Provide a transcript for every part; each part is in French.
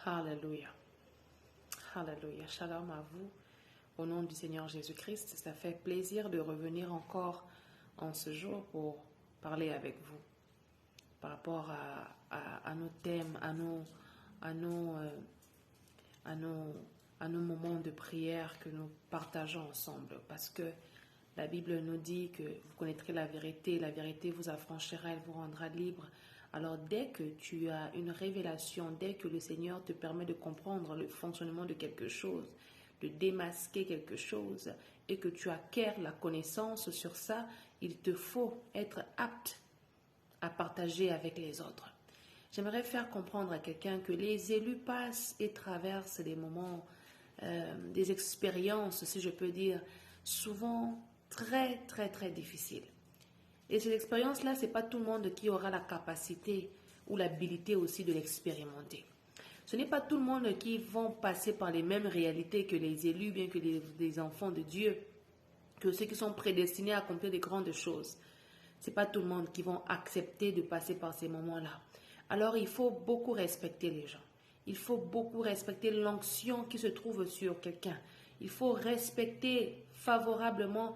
Alléluia. Alléluia. Shalom à vous. Au nom du Seigneur Jésus-Christ, ça fait plaisir de revenir encore en ce jour pour parler avec vous par rapport à nos thèmes, à nos moments de prière que nous partageons ensemble. Parce que la Bible nous dit que vous connaîtrez la vérité vous affranchira, elle vous rendra libre. Alors dès que tu as une révélation, dès que le Seigneur te permet de comprendre le fonctionnement de quelque chose, de démasquer quelque chose et que tu acquiers la connaissance sur ça, il te faut être apte à partager avec les autres. J'aimerais faire comprendre à quelqu'un que les élus passent et traversent des moments, des expériences, si je peux dire, souvent très, très, très difficiles. Et cette expérience-là, ce n'est pas tout le monde qui aura la capacité ou l'habilité aussi de l'expérimenter. Ce n'est pas tout le monde qui vont passer par les mêmes réalités que les élus, bien que les enfants de Dieu, que ceux qui sont prédestinés à accomplir de grandes choses. Ce n'est pas tout le monde qui vont accepter de passer par ces moments-là. Alors, il faut beaucoup respecter les gens. Il faut beaucoup respecter l'onction qui se trouve sur quelqu'un. Il faut respecter favorablement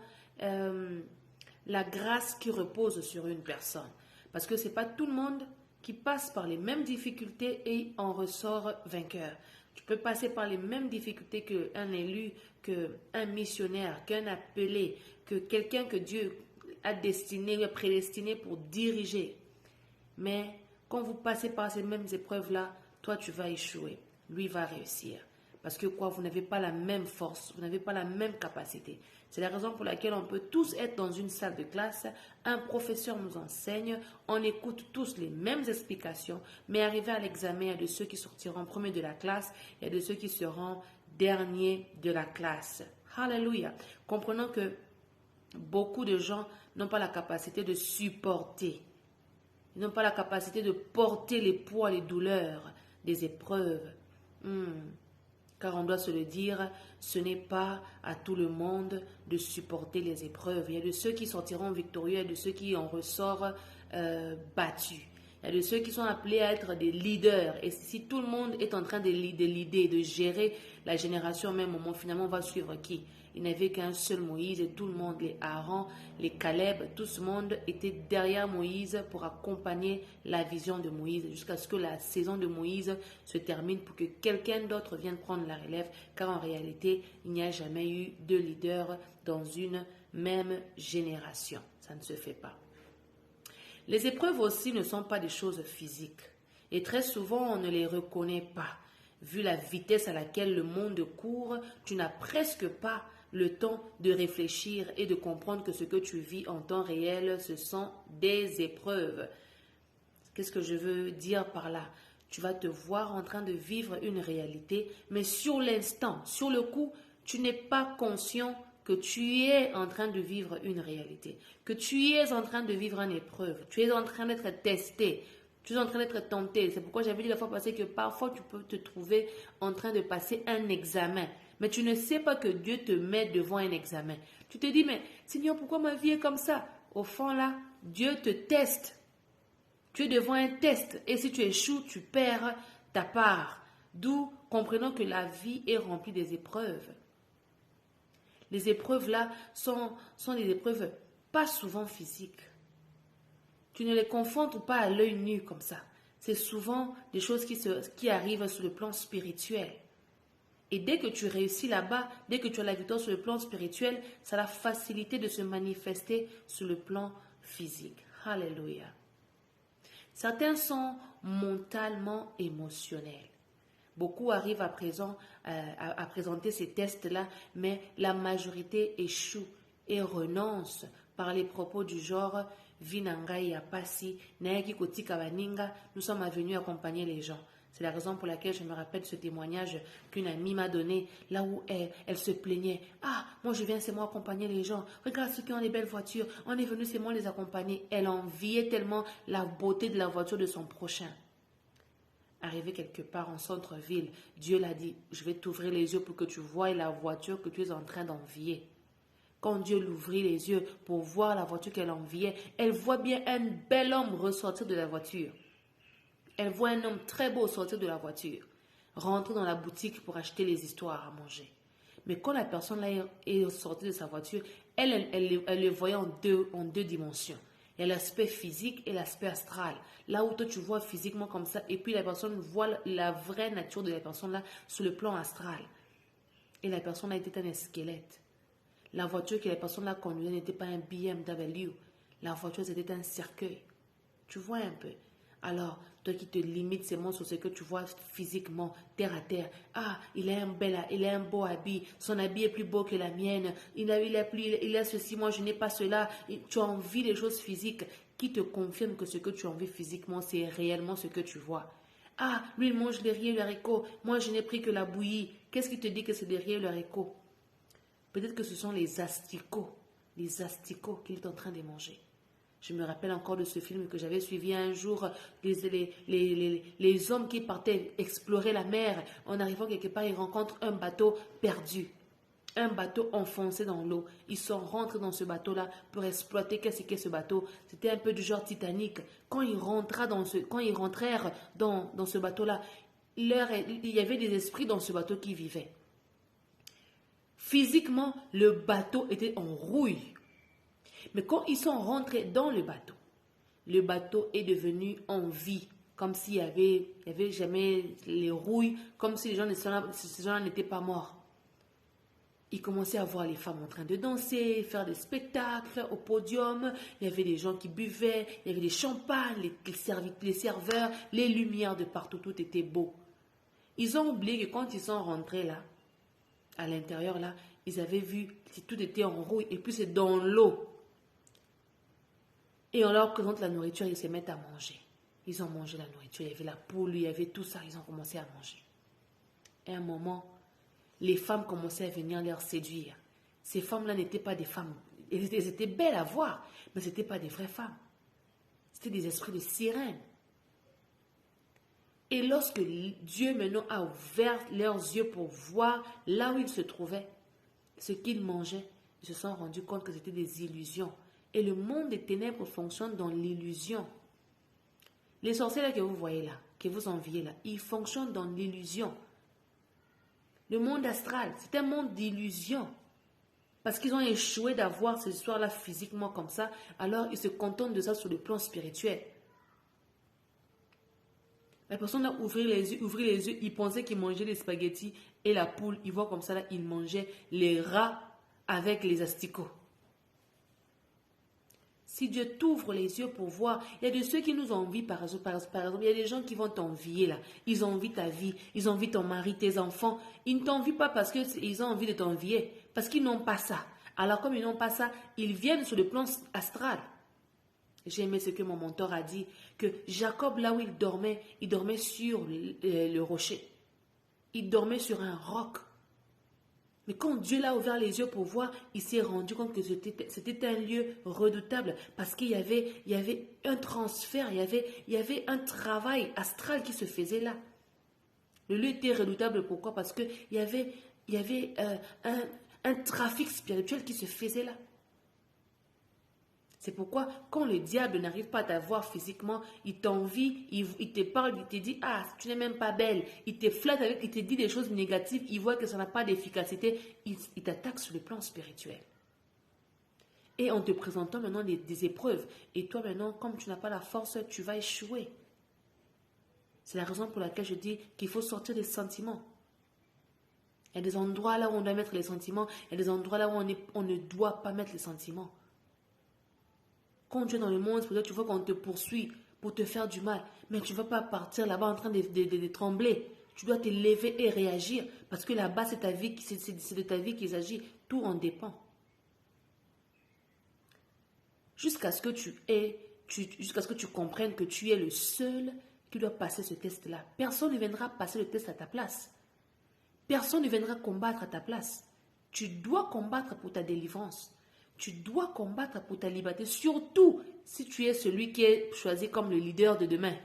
la grâce qui repose sur une personne. Parce que ce n'est pas tout le monde qui passe par les mêmes difficultés et en ressort vainqueur. Tu peux passer par les mêmes difficultés qu'un élu, qu'un missionnaire, qu'un appelé, que quelqu'un que Dieu a destiné, prédestiné pour diriger. Mais quand vous passez par ces mêmes épreuves-là, toi tu vas échouer, lui va réussir. Parce que quoi, vous n'avez pas la même force, vous n'avez pas la même capacité. C'est la raison pour laquelle on peut tous être dans une salle de classe, un professeur nous enseigne, on écoute tous les mêmes explications, mais arrivé à l'examen, il y a de ceux qui sortiront premiers de la classe, il y a de ceux qui seront derniers de la classe. Alléluia. Comprenons que beaucoup de gens n'ont pas la capacité de supporter, ils n'ont pas la capacité de porter les poids, les douleurs des épreuves. Car on doit se le dire, ce n'est pas à tout le monde de supporter les épreuves. Il y a de ceux qui sortiront victorieux, il y a de ceux qui en ressortent battus. Il y a de ceux qui sont appelés à être des leaders. Et si tout le monde est en train de leader, de gérer la génération au même moment, finalement, on va suivre qui? Il n'y avait qu'un seul Moïse et tout le monde, les Aaron, les Caleb, tout ce monde était derrière Moïse pour accompagner la vision de Moïse jusqu'à ce que la saison de Moïse se termine pour que quelqu'un d'autre vienne prendre la relève. Car en réalité, il n'y a jamais eu de leader dans une même génération. Ça ne se fait pas. Les épreuves aussi ne sont pas des choses physiques. Et très souvent, on ne les reconnaît pas. Vu la vitesse à laquelle le monde court, tu n'as presque pas le temps de réfléchir et de comprendre que ce que tu vis en temps réel, ce sont des épreuves. Qu'est-ce que je veux dire par là? Tu vas te voir en train de vivre une réalité, mais sur l'instant, sur le coup, tu n'es pas conscient que tu es en train de vivre une réalité, que tu es en train de vivre une épreuve, tu es en train d'être testé, tu es en train d'être tenté. C'est pourquoi j'avais dit la fois passée que parfois tu peux te trouver en train de passer un examen, mais tu ne sais pas que Dieu te met devant un examen. Tu te dis, mais Seigneur, pourquoi ma vie est comme ça? Au fond là, Dieu te teste. Tu es devant un test et si tu échoues, tu perds ta part. D'où comprenons que la vie est remplie des épreuves. Les épreuves là sont des épreuves pas souvent physiques. Tu ne les confrontes pas à l'œil nu comme ça. C'est souvent des choses qui arrivent sur le plan spirituel. Et dès que tu réussis là-bas, dès que tu as la victoire sur le plan spirituel, ça a la facilité de se manifester sur le plan physique. Alléluia. Certains sont mentalement émotionnels. Beaucoup arrivent à présent à présenter ces tests-là, mais la majorité échoue et renonce par les propos du genre « Vinangai apasi, naeki kotika baninga », nous sommes venus accompagner les gens. C'est la raison pour laquelle je me rappelle ce témoignage qu'une amie m'a donné, là où elle se plaignait. « Ah, moi je viens, c'est moi accompagner les gens. Regarde ceux qui ont les belles voitures. On est venu, c'est moi les accompagner. » Elle enviait tellement la beauté de la voiture de son prochain. Arrivé quelque part en centre-ville, Dieu l'a dit, je vais t'ouvrir les yeux pour que tu voies la voiture que tu es en train d'envier. Quand Dieu l'ouvrit les yeux pour voir la voiture qu'elle enviait, elle voit bien un bel homme ressortir de la voiture. Elle voit un homme très beau sortir de la voiture. rentrer dans la boutique pour acheter les histoires à manger. Mais quand la personne là est sortie de sa voiture, elle le voyait en deux dimensions. Il y a l'aspect physique et l'aspect astral. Là où toi tu vois physiquement comme ça, et puis la personne voit la vraie nature de la personne là sur le plan astral. Et la personne là était un squelette. La voiture que la personne là conduisait n'était pas un BMW. La voiture c'était un cercueil. Tu vois un peu. Alors, toi qui te limites seulement sur ce que tu vois physiquement, terre à terre. Ah, il a un beau habit. Son habit est plus beau que la mienne. Il a ceci, moi je n'ai pas cela. Tu as envie des choses physiques qui te confirment que ce que tu as envie physiquement, c'est réellement ce que tu vois. Ah, lui il mange les riz et le haricot. Moi je n'ai pris que la bouillie. Qu'est-ce qui te dit que c'est des riz et le haricot? Peut-être que ce sont les asticots qu'il est en train de manger. Je me rappelle encore de ce film que j'avais suivi un jour, les hommes qui partaient explorer la mer. En arrivant quelque part, ils rencontrent un bateau perdu, un bateau enfoncé dans l'eau. Ils sont rentrés dans ce bateau-là pour exploiter qu'est-ce qu'est ce bateau. C'était un peu du genre Titanic. Quand ils rentrèrent dans ce bateau-là, il y avait des esprits dans ce bateau qui vivaient. Physiquement, le bateau était en rouille. Mais quand ils sont rentrés dans le bateau est devenu en vie, comme s'il y avait jamais les rouilles, comme si ces gens n'étaient pas morts. Ils commençaient à voir les femmes en train de danser, faire des spectacles au podium. Il y avait des gens qui buvaient, il y avait des champagnes, les serveurs, les lumières de partout, tout était beau. Ils ont oublié que quand ils sont rentrés là, à l'intérieur là, ils avaient vu que tout était en rouille et puis c'est dans l'eau. Et on leur présente la nourriture, ils se mettent à manger. Ils ont mangé la nourriture, il y avait la poule, il y avait tout ça, ils ont commencé à manger. Et à un moment, les femmes commençaient à venir leur séduire. Ces femmes-là n'étaient pas des femmes, elles étaient belles à voir, mais ce n'étaient pas des vraies femmes. C'était des esprits de sirènes. Et lorsque Dieu maintenant a ouvert leurs yeux pour voir là où ils se trouvaient, ce qu'ils mangeaient, ils se sont rendus compte que c'était des illusions. Et le monde des ténèbres fonctionne dans l'illusion. Les sorciers là que vous voyez là, que vous enviez là, ils fonctionnent dans l'illusion. Le monde astral, c'est un monde d'illusion. Parce qu'ils ont échoué d'avoir ces histoires-là physiquement comme ça, alors ils se contentent de ça sur le plan spirituel. La personne a ouvert les yeux, il pensait qu'il mangeait les spaghettis et la poule, il voit comme ça là, il mangeait les rats avec les asticots. Si Dieu t'ouvre les yeux pour voir, il y a de ceux qui nous envient par exemple, il y a des gens qui vont t'envier là. Ils envient ta vie, ils envient ton mari, tes enfants. Ils ne t'envient pas parce qu'ils ont envie de t'envier, parce qu'ils n'ont pas ça. Alors comme ils n'ont pas ça, ils viennent sur le plan astral. J'ai aimé ce que mon mentor a dit, que Jacob là où il dormait sur le rocher. Il dormait sur un roc. Mais quand Dieu l'a ouvert les yeux pour voir, il s'est rendu compte que c'était un lieu redoutable parce qu'il y avait un transfert, il y avait un travail astral qui se faisait là. Le lieu était redoutable, pourquoi? Parce qu'il y avait un trafic spirituel qui se faisait là. C'est pourquoi, quand le diable n'arrive pas à t'avoir physiquement, il t'envie, il te parle, il te dit « Ah, tu n'es même pas belle ». Il te flatte avec, il te dit des choses négatives, il voit que ça n'a pas d'efficacité, il t'attaque sur le plan spirituel. Et en te présentant maintenant des épreuves. Et toi maintenant, comme tu n'as pas la force, tu vas échouer. C'est la raison pour laquelle je dis qu'il faut sortir des sentiments. Il y a des endroits là où on doit mettre les sentiments, il y a des endroits là où on ne doit pas mettre les sentiments. Quand tu es dans le monde, peut-être tu vois qu'on te poursuit pour te faire du mal. Mais tu ne vas pas partir là-bas en train de trembler. Tu dois te lever et réagir. Parce que là-bas, c'est ta vie, c'est de ta vie qu'il s'agit. Tout en dépend. Jusqu'à ce que jusqu'à ce que tu comprennes que tu es le seul qui doit passer ce test-là. Personne ne viendra passer le test à ta place. Personne ne viendra combattre à ta place. Tu dois combattre pour ta délivrance. Tu dois combattre pour ta liberté, surtout si tu es celui qui est choisi comme le leader de demain.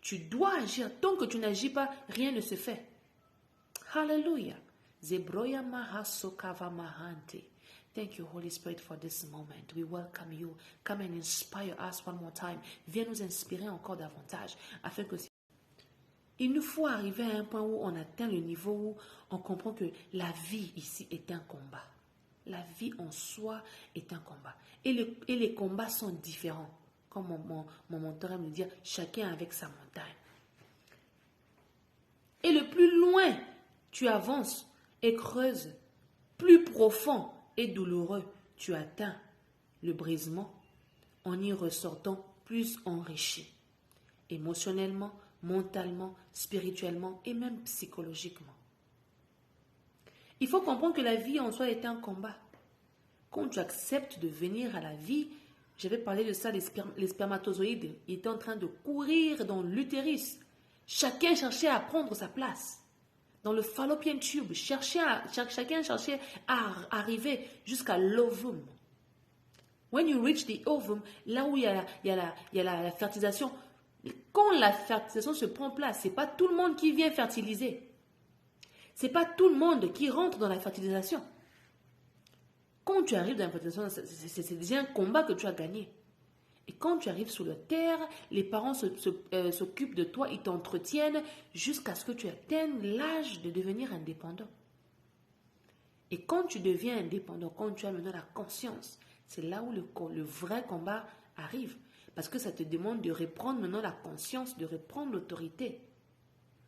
Tu dois agir. Tant que tu n'agis pas, rien ne se fait. Hallelujah. Zebroya mahasokava mahante. Thank you, Holy Spirit, for this moment. We welcome you. Come and inspire us one more time. Viens nous inspirer encore davantage, afin que Il nous faut arriver à un point où on atteint le niveau où on comprend que la vie ici est un combat. La vie en soi est un combat. Et les combats sont différents. Comme mon mentor aime me dire, chacun avec sa montagne. Et le plus loin tu avances et creuses, plus profond et douloureux tu atteins le brisement, en y ressortant plus enrichi, émotionnellement, mentalement, spirituellement et même psychologiquement. Il faut comprendre que la vie en soi est un combat. Quand tu acceptes de venir à la vie, j'avais parlé de ça, les spermatozoïdes étaient en train de courir dans l'utérus. Chacun cherchait à prendre sa place. Dans le fallopian tube, chacun cherchait à arriver jusqu'à l'ovum. When you reach the ovum, là où il y a la fertilisation, quand la fertilisation se prend place, ce n'est pas tout le monde qui vient fertiliser. Ce n'est pas tout le monde qui rentre dans la fertilisation. Quand tu arrives dans la fertilisation, c'est déjà un combat que tu as gagné. Et quand tu arrives sur la terre, les parents s'occupent de toi, ils t'entretiennent jusqu'à ce que tu atteignes l'âge de devenir indépendant. Et quand tu deviens indépendant, quand tu as maintenant la conscience, c'est là où le vrai combat arrive. Parce que ça te demande de reprendre maintenant la conscience, de reprendre l'autorité.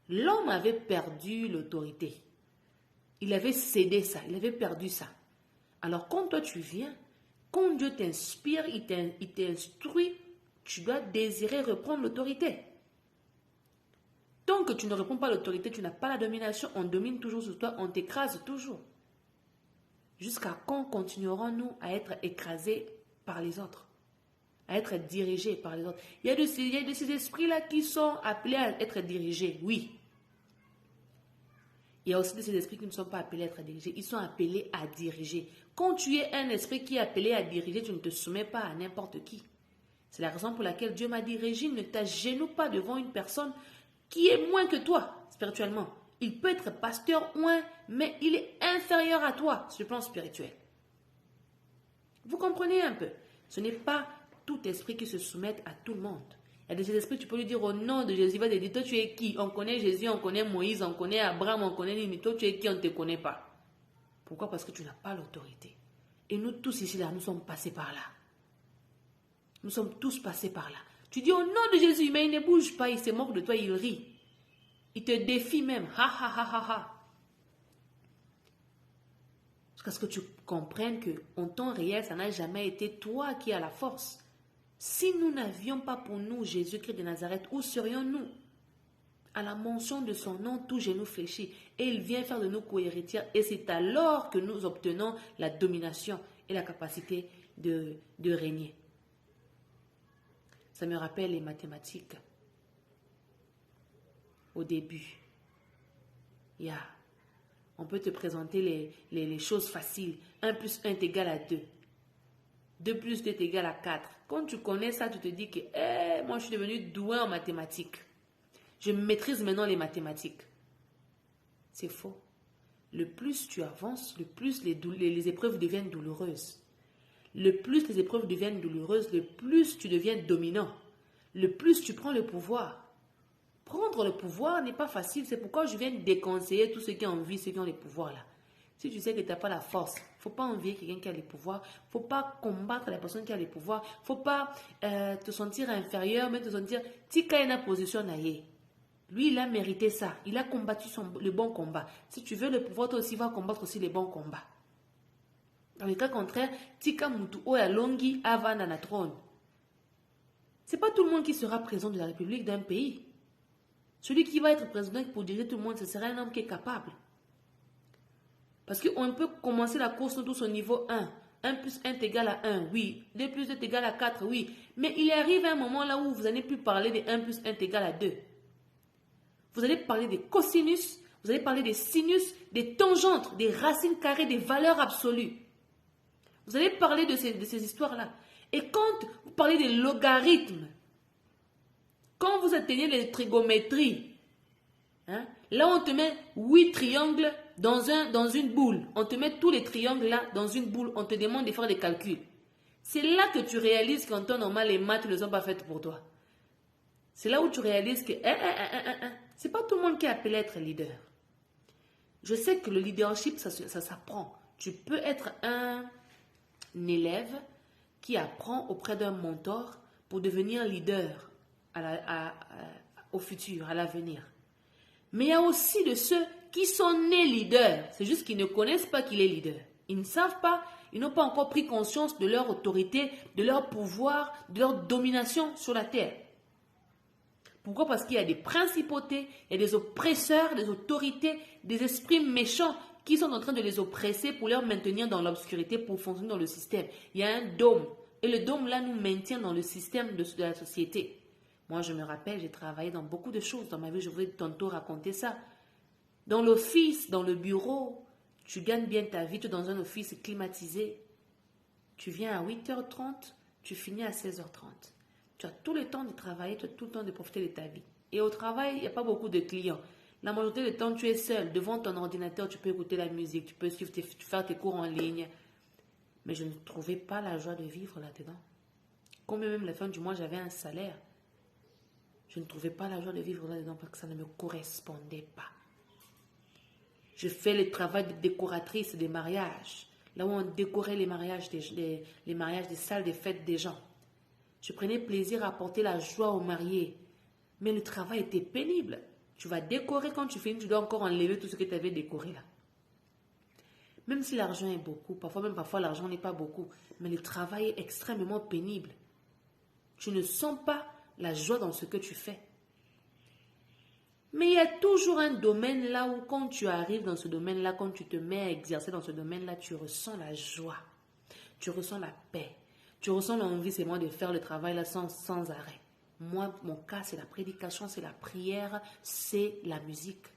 L'homme avait perdu l'autorité. Il avait cédé ça, il avait perdu ça. Alors quand toi tu viens, quand Dieu t'inspire, il t'instruit, tu dois désirer reprendre l'autorité. Tant que tu ne reprends pas l'autorité, tu n'as pas la domination, on domine toujours sur toi, on t'écrase toujours. Jusqu'à quand continuerons-nous à être écrasés par les autres, à être dirigés par les autres? Il y a de ces esprits-là qui sont appelés à être dirigés, oui. Il y a aussi de ces esprits qui ne sont pas appelés à être dirigés, ils sont appelés à diriger. Quand tu es un esprit qui est appelé à diriger, tu ne te soumets pas à n'importe qui. C'est la raison pour laquelle Dieu m'a dit, Régine, ne t'agenouille pas devant une personne qui est moins que toi spirituellement. Il peut être pasteur ou mais il est inférieur à toi sur le plan spirituel. Vous comprenez un peu? Ce n'est pas tout esprit qui se soumette à tout le monde. Il y a des esprits, tu peux lui dire au nom de Jésus, il va te dire, toi tu es qui? On connaît Jésus, on connaît Moïse, on connaît Abraham, on connaît Nini. Toi tu es qui? On ne te connaît pas. Pourquoi? Parce que tu n'as pas l'autorité. Et nous tous ici, là, nous sommes passés par là. Nous sommes tous passés par là. Tu dis au nom de Jésus, mais il ne bouge pas, il se moque de toi, il rit. Il te défie même. Ha ha ha ha ha. Jusqu'à ce que tu comprennes qu'en temps réel, ça n'a jamais été toi qui as la force. Si nous n'avions pas pour nous Jésus-Christ de Nazareth, où serions-nous? À la mention de son nom, tout genou fléchit. Et il vient faire de nous co-héritiers. Et c'est alors que nous obtenons la domination et la capacité de régner. Ça me rappelle les mathématiques. Au début, on peut te présenter les choses faciles. 1 plus 1 est égal à 2. 2 plus 2 est égal à 4. Quand tu connais ça, tu te dis que moi je suis devenu doué en mathématiques. Je maîtrise maintenant les mathématiques. C'est faux. Le plus tu avances, le plus les épreuves deviennent douloureuses. Le plus les épreuves deviennent douloureuses, le plus tu deviens dominant. Le plus tu prends le pouvoir. Prendre le pouvoir n'est pas facile. C'est pourquoi je viens déconseiller tous ceux qui ont envie, ceux qui ont les pouvoirs là. Si tu sais que tu n'as pas la force, il ne faut pas envier quelqu'un qui a les pouvoirs. Il ne faut pas combattre la personne qui a les pouvoirs. Il ne faut pas te sentir inférieur, mais te sentir tika ina position naie. Lui, il a mérité ça. Il a combattu le bon combat. Si tu veux le pouvoir, toi aussi, va combattre aussi les bons combats. Dans le cas contraire, tika mutu oya longi avana na trône. Ce n'est pas tout le monde qui sera président de la République d'un pays. Celui qui va être président pour diriger tout le monde, ce sera un homme qui est capable. Parce qu'on peut commencer la course tous au niveau 1. 1 plus 1 est égal à 1, oui. 2 plus 2 est égal à 4, oui. Mais il arrive un moment là où vous n'allez plus parler de 1 plus 1 est égal à 2. Vous allez parler des cosinus, vous allez parler des sinus, des tangentes, des racines carrées, des valeurs absolues. Vous allez parler de ces histoires-là. Et quand vous parlez des logarithmes, quand vous atteignez les trigonométries, là on te met 8 triangles dans une boule. On te met tous les triangles là dans une boule. On te demande de faire des calculs. C'est là que tu réalises qu'en temps normal, les maths ne sont pas faites pour toi. C'est là où tu réalises que C'est pas tout le monde qui est appelé à être leader. Je sais que le leadership, ça s'apprend. Tu peux être un élève qui apprend auprès d'un mentor pour devenir leader au futur, à l'avenir. Mais il y a aussi de ceux qui sont nés leaders. C'est juste qu'ils ne connaissent pas qu'il est leader. Ils ne savent pas, ils n'ont pas encore pris conscience de leur autorité, de leur pouvoir, de leur domination sur la terre. Pourquoi? Parce qu'il y a des principautés, il y a des oppresseurs, des autorités, des esprits méchants qui sont en train de les oppresser pour les maintenir dans l'obscurité, pour fonctionner dans le système. Il y a un dôme. Et le dôme, là, nous maintient dans le système de la société. Moi, je me rappelle, j'ai travaillé dans beaucoup de choses dans ma vie. Je voulais tantôt raconter ça. Dans l'office, dans le bureau, tu gagnes bien ta vie. Tu es dans un office climatisé. Tu viens à 8h30, tu finis à 16h30. Tu as tout le temps de travailler, tu as tout le temps de profiter de ta vie. Et au travail, il n'y a pas beaucoup de clients. La majorité du temps, tu es seul. Devant ton ordinateur, tu peux écouter la musique, tu peux suivre faire tes cours en ligne. Mais je ne trouvais pas la joie de vivre là-dedans. Combien même la fin du mois, j'avais un salaire. Je ne trouvais pas la joie de vivre là-dedans parce que ça ne me correspondait pas. Je fais le travail de décoratrice des mariages. Là où on décorait les mariages des salles des fêtes des gens. Je prenais plaisir à apporter la joie aux mariés. Mais le travail était pénible. Tu vas décorer, quand tu finis, tu dois encore enlever tout ce que tu avais décoré là. Même si l'argent est beaucoup, parfois l'argent n'est pas beaucoup, mais le travail est extrêmement pénible. Tu ne sens pas la joie dans ce que tu fais. Mais il y a toujours un domaine là où quand tu arrives dans ce domaine-là, quand tu te mets à exercer dans ce domaine-là, tu ressens la joie. Tu ressens la paix. Tu ressens l'envie, c'est moi de faire le travail là sans arrêt. Moi, mon cas, c'est la prédication, c'est la prière, c'est la musique.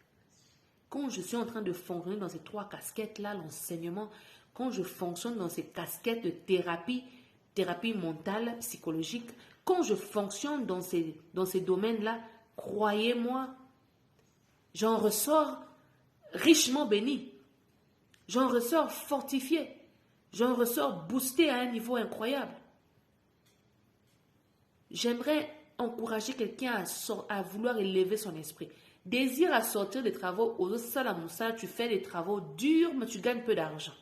Quand je suis en train de fonctionner dans ces trois casquettes-là, l'enseignement, quand je fonctionne dans ces casquettes de thérapie mentale, psychologique, quand je fonctionne dans ces domaines-là, croyez-moi, j'en ressors richement béni. J'en ressors fortifié. J'en ressors boosté à un niveau incroyable. J'aimerais encourager quelqu'un à vouloir élever son esprit. Désire à sortir des travaux aux Salamoussa, tu fais des travaux durs, mais tu gagnes peu d'argent.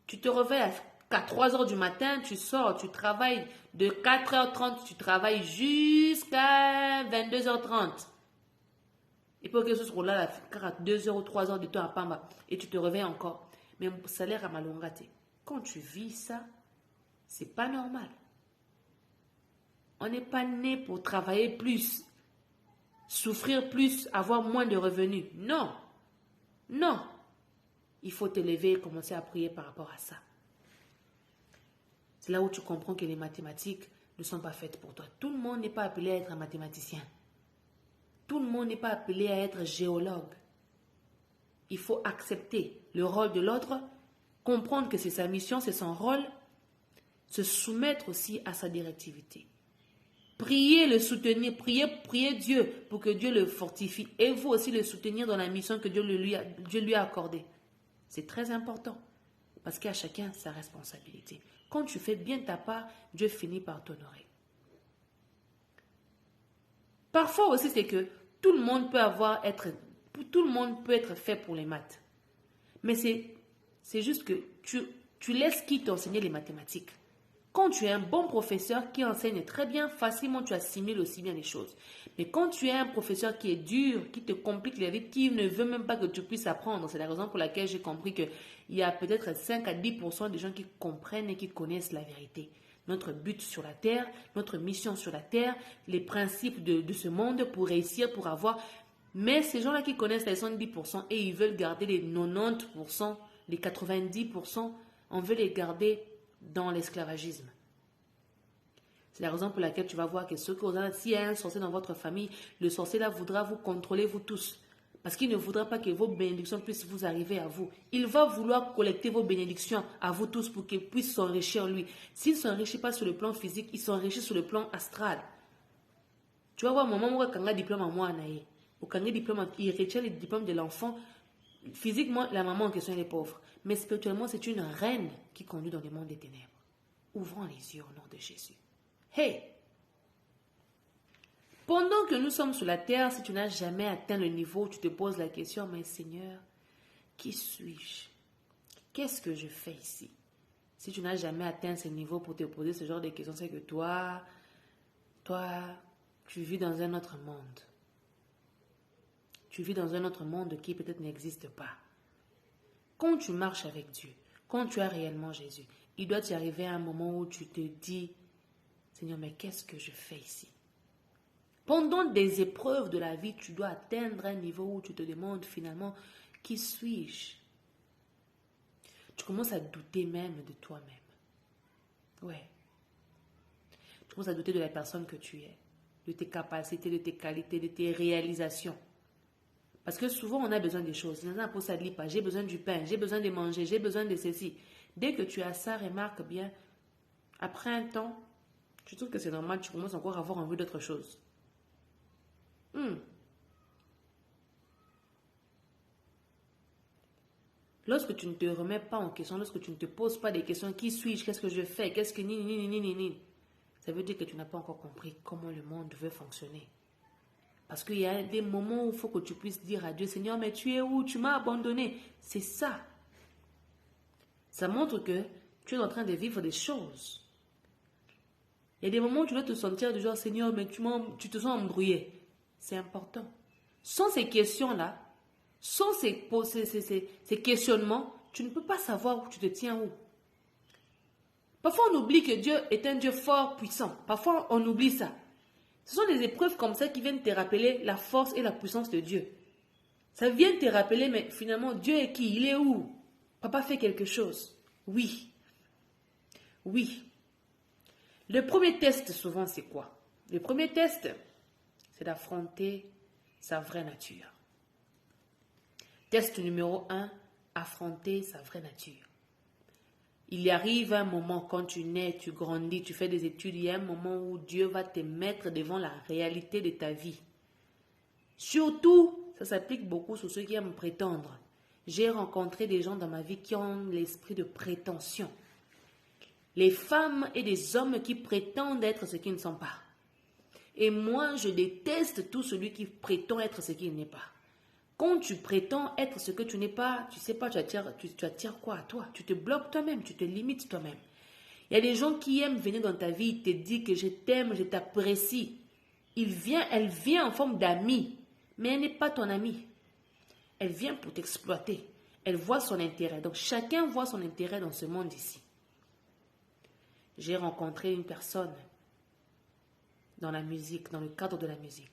Tu te réveilles à 3h du matin, tu sors, tu travailles de 4h30, tu travailles jusqu'à 22h30. Et pour que ce soit là, à 2h ou 3h de temps à Pamba, et tu te réveilles encore. Mais mon salaire à Malongate. Quand tu vis ça, c'est pas normal. On n'est pas né pour travailler plus, souffrir plus, avoir moins de revenus. Non. Non. Il faut te lever et commencer à prier par rapport à ça. C'est là où tu comprends que les mathématiques ne sont pas faites pour toi. Tout le monde n'est pas appelé à être un mathématicien. Tout le monde n'est pas appelé à être géologue. Il faut accepter le rôle de l'autre, comprendre que c'est sa mission, c'est son rôle, se soumettre aussi à sa directivité. Priez, le soutenir, priez Dieu pour que Dieu le fortifie et vous aussi le soutenir dans la mission que Dieu lui a accordée. C'est très important parce qu'à chacun sa responsabilité. Quand tu fais bien ta part, Dieu finit par t'honorer. Parfois aussi, c'est que tout le monde peut être fait pour les maths. Mais c'est juste que tu laisses qui t'enseigner les mathématiques. Quand tu es un bon professeur qui enseigne très bien, facilement tu assimiles aussi bien les choses. Mais quand tu es un professeur qui est dur, qui te complique la vie, qui ne veut même pas que tu puisses apprendre, c'est la raison pour laquelle j'ai compris qu'il y a peut-être 5 à 10% des gens qui comprennent et qui connaissent la vérité. Notre but sur la terre, notre mission sur la terre, les principes de ce monde pour réussir, pour avoir. Mais ces gens-là qui connaissent les 70% et ils veulent garder les 90%, les 90%, on veut les garder dans l'esclavagisme. C'est la raison pour laquelle tu vas voir que s'il y a un sorcier dans votre famille, le sorcier là voudra vous contrôler vous tous. Parce qu'il ne voudra pas que vos bénédictions puissent vous arriver à vous. Il va vouloir collecter vos bénédictions à vous tous pour qu'il puisse s'enrichir lui. S'il ne s'enrichit pas sur le plan physique, il s'enrichit sur le plan astral. Tu vas voir, maman, moi, quand diplôme à moi, il retient le diplôme de l'enfant. Physiquement, la maman en question, elle est pauvre. Mais spirituellement, c'est une reine qui conduit dans le monde des ténèbres. Ouvrons les yeux au nom de Jésus. Hey! Pendant que nous sommes sur la terre, si tu n'as jamais atteint le niveau où tu te poses la question, mais Seigneur, qui suis-je? Qu'est-ce que je fais ici? Si tu n'as jamais atteint ce niveau pour te poser ce genre de questions, c'est que toi, tu vis dans un autre monde. Tu vis dans un autre monde qui peut-être n'existe pas. Quand tu marches avec Dieu, quand tu as réellement Jésus, il doit t'y arriver un moment où tu te dis, Seigneur, mais qu'est-ce que je fais ici? Pendant des épreuves de la vie, tu dois atteindre un niveau où tu te demandes finalement, qui suis-je? Tu commences à douter même de toi-même. Ouais. Tu commences à douter de la personne que tu es, de tes capacités, de tes qualités, de tes réalisations. Parce que souvent, on a besoin des choses. J'ai besoin du pain, j'ai besoin de manger, j'ai besoin de ceci. Dès que tu as ça, remarque bien, après un temps, tu trouves que c'est normal, tu commences encore à avoir envie d'autre chose. Lorsque tu ne te remets pas en question, lorsque tu ne te poses pas des questions, qui suis-je, qu'est-ce que je fais, qu'est-ce que ni, ça veut dire que tu n'as pas encore compris comment le monde veut fonctionner. Parce qu'il y a des moments où il faut que tu puisses dire à Dieu, Seigneur, mais tu es où? Tu m'as abandonné. C'est ça. Ça montre que tu es en train de vivre des choses. Il y a des moments où tu dois te sentir du genre, Seigneur, mais tu te sens embrouillé. C'est important. Sans ces questions-là, sans ces questionnements, tu ne peux pas savoir où tu te tiens où. Parfois, on oublie que Dieu est un Dieu fort, puissant. Parfois, on oublie ça. Ce sont des épreuves comme ça qui viennent te rappeler la force et la puissance de Dieu. Ça vient te rappeler, mais finalement, Dieu est qui? Il est où? Papa fait quelque chose. Oui. Oui. Le premier test, souvent, c'est quoi? Le premier test, c'est d'affronter sa vraie nature. Test numéro 1, affronter sa vraie nature. Il y arrive un moment quand tu nais, tu grandis, tu fais des études, il y a un moment où Dieu va te mettre devant la réalité de ta vie. Surtout, ça s'applique beaucoup sur ceux qui aiment prétendre. J'ai rencontré des gens dans ma vie qui ont l'esprit de prétention. Les femmes et des hommes qui prétendent être ce qu'ils ne sont pas. Et moi, je déteste tout celui qui prétend être ce qu'il n'est pas. Quand tu prétends être ce que tu n'es pas, tu sais pas, tu attires quoi à toi? Tu te bloques toi-même, tu te limites toi-même. Il y a des gens qui aiment venir dans ta vie, te disent que je t'aime, je t'apprécie. Elle vient en forme d'amie, mais elle n'est pas ton amie. Elle vient pour t'exploiter. Elle voit son intérêt. Donc chacun voit son intérêt dans ce monde ici. J'ai rencontré une personne dans la musique, dans le cadre de la musique,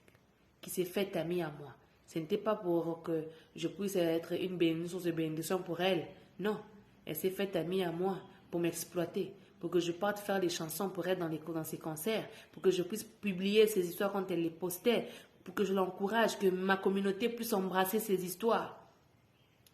qui s'est faite amie à moi. Ce n'était pas pour que je puisse être une bénédiction pour elle. Non, elle s'est faite amie à moi pour m'exploiter, pour que je parte faire des chansons pour elle dans ses concerts, pour que je puisse publier ses histoires quand elle les postait, pour que je l'encourage, que ma communauté puisse embrasser ses histoires.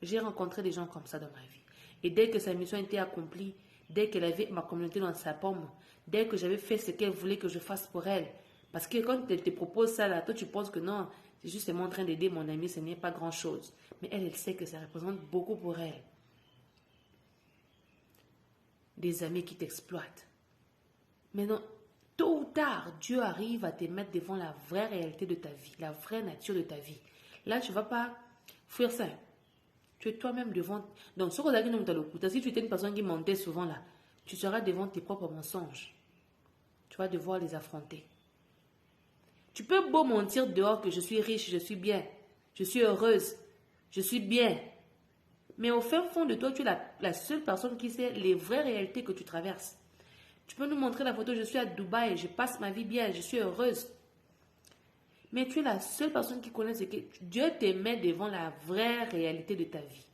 J'ai rencontré des gens comme ça dans ma vie. Et dès que sa mission était accomplie, dès qu'elle avait ma communauté dans sa paume, dès que j'avais fait ce qu'elle voulait que je fasse pour elle, parce que quand elle te propose ça là, toi tu penses que non, c'est juste en train d'aider mon ami, ce n'est pas grand-chose. Mais elle sait que ça représente beaucoup pour elle. Des amis qui t'exploitent. Mais non, tôt ou tard, Dieu arrive à te mettre devant la vraie réalité de ta vie, la vraie nature de ta vie. Là, tu ne vas pas fuir ça. Tu es toi-même devant. Donc, si tu étais une personne qui mentait souvent là, tu seras devant tes propres mensonges. Tu vas devoir les affronter. Tu peux beau mentir dehors que je suis riche, je suis bien, je suis heureuse, je suis bien. Mais au fin fond de toi, tu es la seule personne qui sait les vraies réalités que tu traverses. Tu peux nous montrer la photo, je suis à Dubaï, je passe ma vie bien, je suis heureuse. Mais tu es la seule personne qui connaît ce que Dieu te met devant la vraie réalité de ta vie.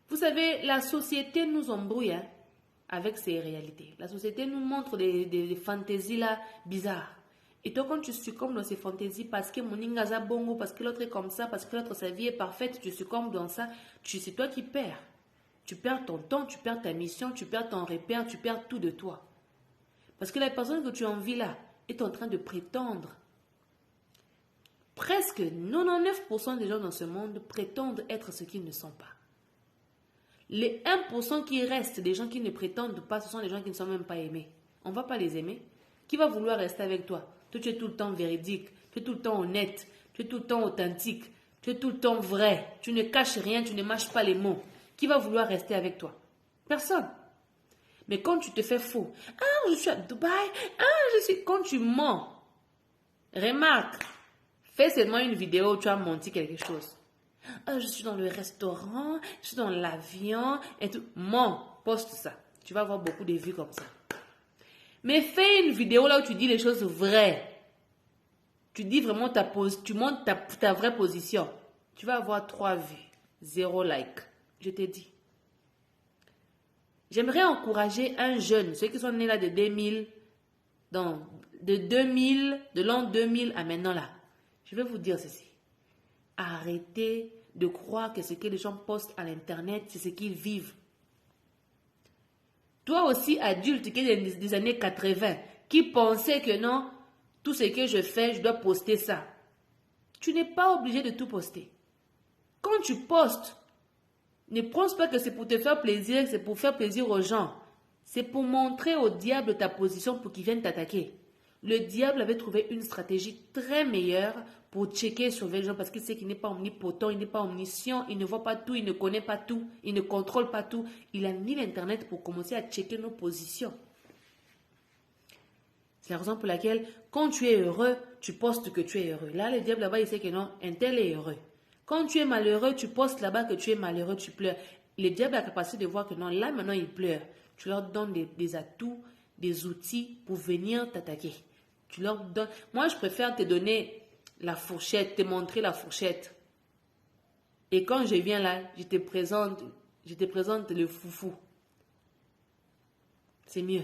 Vous savez, la société nous embrouille avec ces réalités. La société nous montre des fantaisies là bizarres. Et toi, quand tu succombes dans ces fantaisies parce que mon ingaza bongo, parce que l'autre est comme ça, parce que l'autre sa vie est parfaite, tu succombes dans ça, c'est toi qui perds. Tu perds ton temps, tu perds ta mission, tu perds ton repère, tu perds tout de toi. Parce que la personne que tu envies là est en train de prétendre. Presque 99% des gens dans ce monde prétendent être ce qu'ils ne sont pas. Les 1% qui restent, des gens qui ne prétendent pas, ce sont des gens qui ne sont même pas aimés. On ne va pas les aimer. Qui va vouloir rester avec toi? Toi, tu es tout le temps véridique, tu es tout le temps honnête, tu es tout le temps authentique, tu es tout le temps vrai, tu ne caches rien, tu ne mâches pas les mots. Qui va vouloir rester avec toi? Personne. Mais quand tu te fais faux, ah, je suis à Dubaï, ah, je suis... Quand tu mens, remarque, fais seulement une vidéo où tu as menti quelque chose. Ah, je suis dans le restaurant, je suis dans l'avion, et tout. Mens, poste ça. Tu vas avoir beaucoup de vues comme ça. Mais fais une vidéo là où tu dis les choses vraies. Tu dis vraiment tu montres ta vraie position. Tu vas avoir 3 vues, 0 like. Je te dis. J'aimerais encourager un jeune, ceux qui sont nés là de 2000, de l'an 2000 à maintenant là. Je vais vous dire ceci. Arrêtez de croire que ce que les gens postent à l'internet, c'est ce qu'ils vivent. Toi aussi, adulte qui est des années 80, qui pensait que non, tout ce que je fais, je dois poster ça. Tu n'es pas obligé de tout poster. Quand tu postes, ne pense pas que c'est pour te faire plaisir, que c'est pour faire plaisir aux gens. C'est pour montrer au diable ta position pour qu'il vienne t'attaquer. Le diable avait trouvé une stratégie très meilleure pour checker sur les gens parce qu'il sait qu'il n'est pas omnipotent, il n'est pas omniscient, il ne voit pas tout, il ne connaît pas tout, il ne contrôle pas tout. Il a mis l'Internet pour commencer à checker nos positions. C'est la raison pour laquelle, quand tu es heureux, tu postes que tu es heureux. Là, le diable là-bas, il sait que non, un tel est heureux. Quand tu es malheureux, tu postes là-bas que tu es malheureux, tu pleures. Le diable a la capacité de voir que non, là maintenant il pleure. Tu leur donnes des atouts, des outils pour venir t'attaquer. Tu leur donnes. Moi, je préfère te donner la fourchette, te montrer la fourchette. Et quand je viens là, je te présente le foufou. C'est mieux.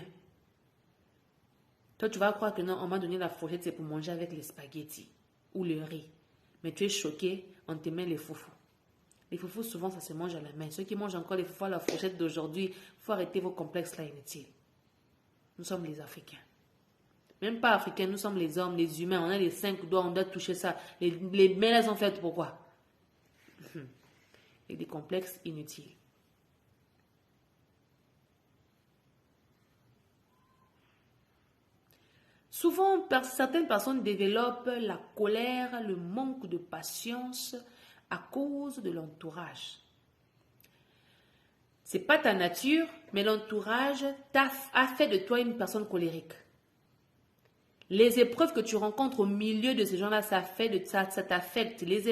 Toi, tu vas croire que non, on m'a donné la fourchette, c'est pour manger avec les spaghettis ou le riz. Mais tu es choqué, on te met les foufous. Les foufous, souvent, ça se mange à la main. Ceux qui mangent encore les foufous à la fourchette d'aujourd'hui, il faut arrêter vos complexes là inutiles. Nous sommes les Africains. Même pas Africains, nous sommes les hommes, les humains. On a les 5 doigts, on doit toucher ça. Les mains, elles sont faites pour quoi? Et des complexes inutiles. Souvent, certaines personnes développent la colère, le manque de patience à cause de l'entourage. Ce n'est pas ta nature, mais l'entourage a fait de toi une personne colérique. Les épreuves que tu rencontres au milieu de ces gens-là, ça t'affecte. Les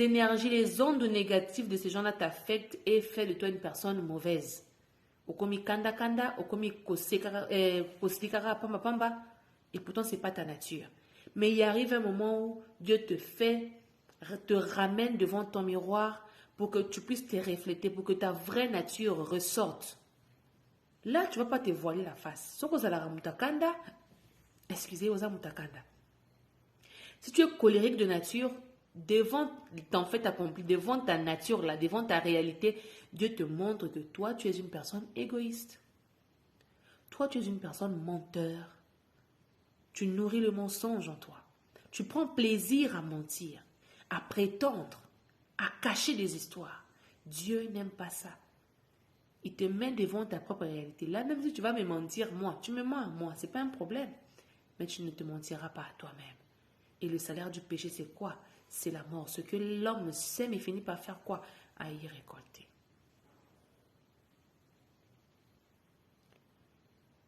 énergies, les ondes négatives de ces gens-là t'affectent et fait de toi une personne mauvaise. Okomi kanda kanda, okomi kosikara pamba pamba, et pourtant c'est pas ta nature. Mais il arrive un moment où Dieu te ramène devant ton miroir pour que tu puisses te refléter, pour que ta vraie nature ressorte. Là, tu ne vas pas te voiler la face. Excusez, osa mutakanda. Si tu es colérique de nature, devant ton fait accompli, devant ta nature, là, devant ta réalité, Dieu te montre que toi, tu es une personne égoïste. Toi, tu es une personne menteur. Tu nourris le mensonge en toi. Tu prends plaisir à mentir, à prétendre, à cacher des histoires. Dieu n'aime pas ça. Il te met devant ta propre réalité. Là, même si tu vas me mentir, moi, tu me mens à moi, ce n'est pas un problème. Mais tu ne te mentiras pas à toi-même. Et le salaire du péché, c'est quoi? C'est la mort. Ce que l'homme sème et finit par faire quoi? À y récolter.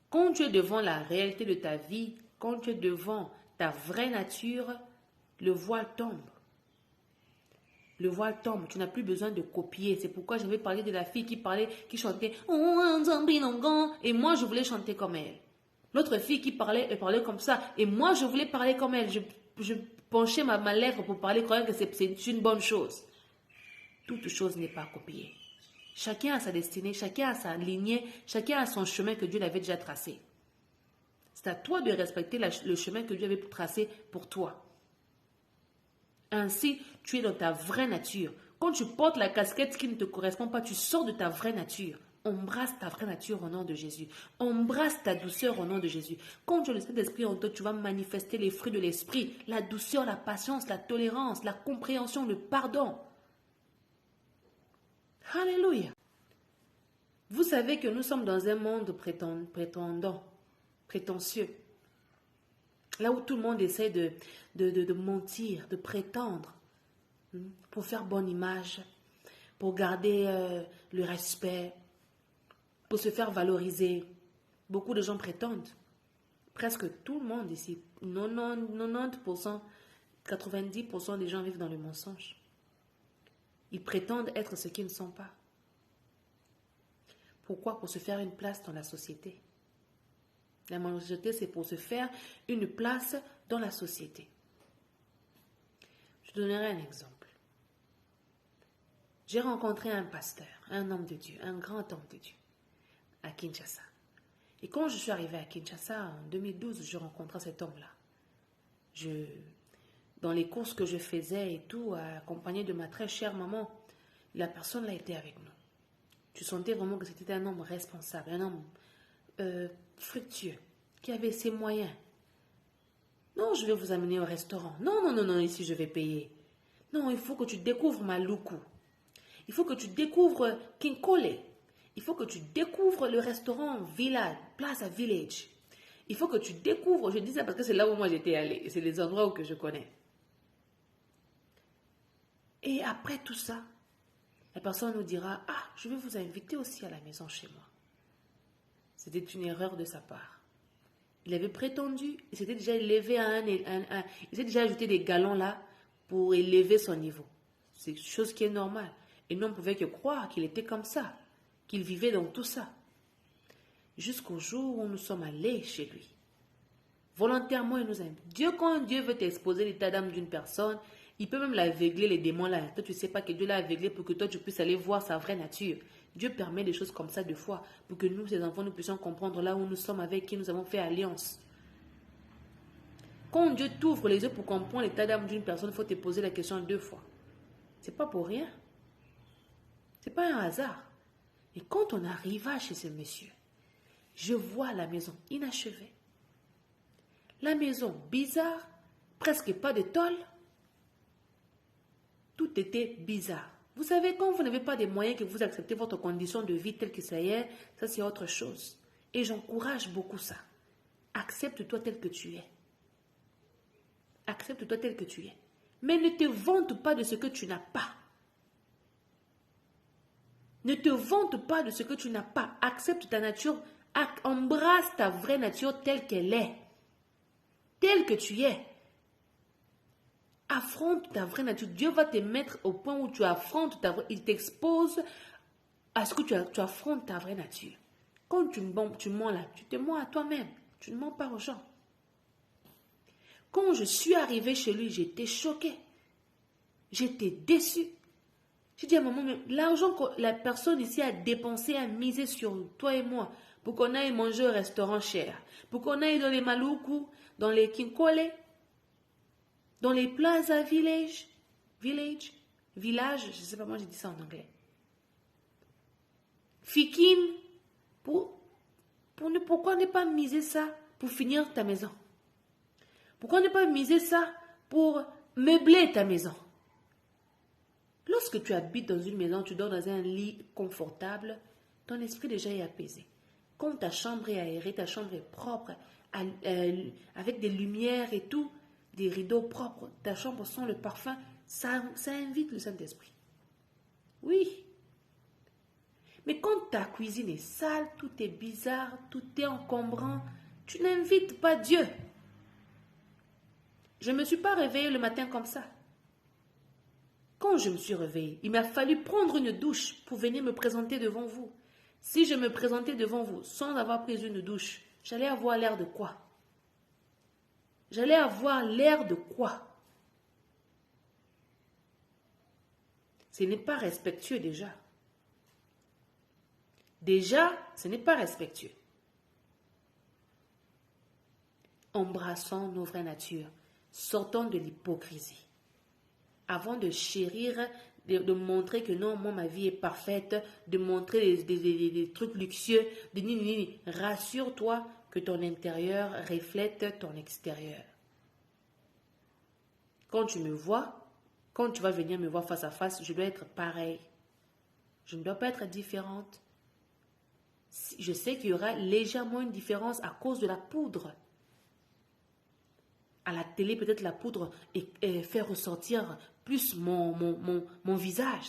Quand tu es devant la réalité de ta vie, quand tu es devant ta vraie nature, le voile tombe. Le voile tombe, tu n'as plus besoin de copier. C'est pourquoi j'avais parlé de la fille qui chantait et moi je voulais chanter comme elle. L'autre fille qui parlait, elle parlait comme ça et moi je voulais parler comme elle. Je penchais ma lèvre pour parler quand même que c'est une bonne chose. Toute chose n'est pas copiée. Chacun a sa destinée, chacun a sa lignée, chacun a son chemin que Dieu l'avait déjà tracé. C'est à toi de respecter le chemin que Dieu avait tracé pour toi. Ainsi, tu es dans ta vraie nature. Quand tu portes la casquette qui ne te correspond pas, tu sors de ta vraie nature. Embrasse ta vraie nature au nom de Jésus. Embrasse ta douceur au nom de Jésus. Quand tu as le Saint-Esprit en toi, tu vas manifester les fruits de l'Esprit. La douceur, la patience, la tolérance, la compréhension, le pardon. Alléluia. Vous savez que nous sommes dans un monde prétentieux. Là où tout le monde essaie de mentir, de prétendre, pour faire bonne image, pour garder le respect, pour se faire valoriser. Beaucoup de gens prétendent. Presque tout le monde ici, 90%, 90% des gens vivent dans le mensonge. Ils prétendent être ce qu'ils ne sont pas. Pourquoi? Pour se faire une place dans la société. La majorité, c'est pour se faire une place dans la société. Je donnerai un exemple. J'ai rencontré un pasteur, un homme de Dieu, un grand homme de Dieu, à Kinshasa. Et quand je suis arrivée à Kinshasa, en 2012, je rencontrais cet homme-là. Dans les courses que je faisais et tout, accompagnée de ma très chère maman, la personne là était avec nous. Tu sentais vraiment que c'était un homme responsable, un homme fructueux, qui avait ses moyens. Non, je vais vous amener au restaurant. Non, ici je vais payer. Non, il faut que tu découvres Maluku. Il faut que tu découvres Kinkole. Il faut que tu découvres le restaurant Village, Plaza Village. Il faut que tu découvres, je dis ça parce que c'est là où moi j'étais allée. C'est les endroits que je connais. Et après tout ça, la personne nous dira, ah, je vais vous inviter aussi à la maison chez moi. C'était une erreur de sa part. Il avait prétendu, il s'était déjà élevé il s'était déjà ajouté des galons là pour élever son niveau. C'est une chose qui est normale. Et nous, on ne pouvait que croire qu'il était comme ça, qu'il vivait dans tout ça. Jusqu'au jour où nous sommes allés chez lui. Volontairement, il nous invite. Quand Dieu veut t'exposer l'état d'âme d'une personne, il peut même l'aveugler, les démons là. Toi, tu ne sais pas que Dieu l'a aveuglé pour que toi, tu puisses aller voir sa vraie nature. Dieu permet des choses comme ça deux fois pour que nous, ses enfants, nous puissions comprendre là où nous sommes, avec qui nous avons fait alliance. Quand Dieu t'ouvre les yeux pour comprendre l'état d'âme d'une personne, il faut te poser la question deux fois. C'est pas pour rien. C'est pas un hasard. Et quand on arriva chez ce monsieur, je vois la maison inachevée. La maison bizarre, presque pas de tôle. Tout était bizarre. Vous savez, quand vous n'avez pas de moyens, que vous acceptez votre condition de vie telle que ça y est, ça c'est autre chose. Et j'encourage beaucoup ça. Accepte-toi tel que tu es. Accepte-toi tel que tu es. Mais ne te vante pas de ce que tu n'as pas. Ne te vante pas de ce que tu n'as pas. Accepte ta nature. Embrasse ta vraie nature telle qu'elle est. Telle que tu es. Affronte ta vraie nature. Dieu va te mettre au point où tu affrontes ta vraie nature. Il t'expose à ce que tu affrontes ta vraie nature. Quand tu mens là, tu te mens à toi-même. Tu ne mens pas aux gens. Quand je suis arrivée chez lui, j'étais choquée. J'étais déçue. J'ai dit à maman, mais l'argent que la personne ici a dépensé, a misé sur toi et moi, pour qu'on aille manger au restaurant cher, pour qu'on aille dans les Maluku, dans les Kinkole, dans les Plaza Village, je ne sais pas, moi j'ai dit ça en anglais. Fikin, pourquoi ne pas miser ça pour finir ta maison? Pourquoi ne pas miser ça pour meubler ta maison? Lorsque tu habites dans une maison, tu dors dans un lit confortable, ton esprit déjà est apaisé. Quand ta chambre est aérée, ta chambre est propre, avec des lumières et tout, des rideaux propres, ta chambre sent le parfum, ça invite le Saint-Esprit. Oui. Mais quand ta cuisine est sale, tout est bizarre, tout est encombrant, tu n'invites pas Dieu. Je ne me suis pas réveillée le matin comme ça. Quand je me suis réveillée, il m'a fallu prendre une douche pour venir me présenter devant vous. Si je me présentais devant vous sans avoir pris une douche, j'allais avoir l'air de quoi? J'allais avoir l'air de quoi? Ce n'est pas respectueux déjà. Déjà, ce n'est pas respectueux. Embrassons nos vraies natures. Sortons de l'hypocrisie. Avant de chérir, de montrer que non, moi, ma vie est parfaite, de montrer des trucs luxueux, rassure-toi que ton intérieur reflète ton extérieur. Quand tu me vois, quand tu vas venir me voir face à face, je dois être pareil. Je ne dois pas être différente. Je sais qu'il y aura légèrement une différence à cause de la poudre. À la télé, peut-être la poudre fait ressortir plus mon visage.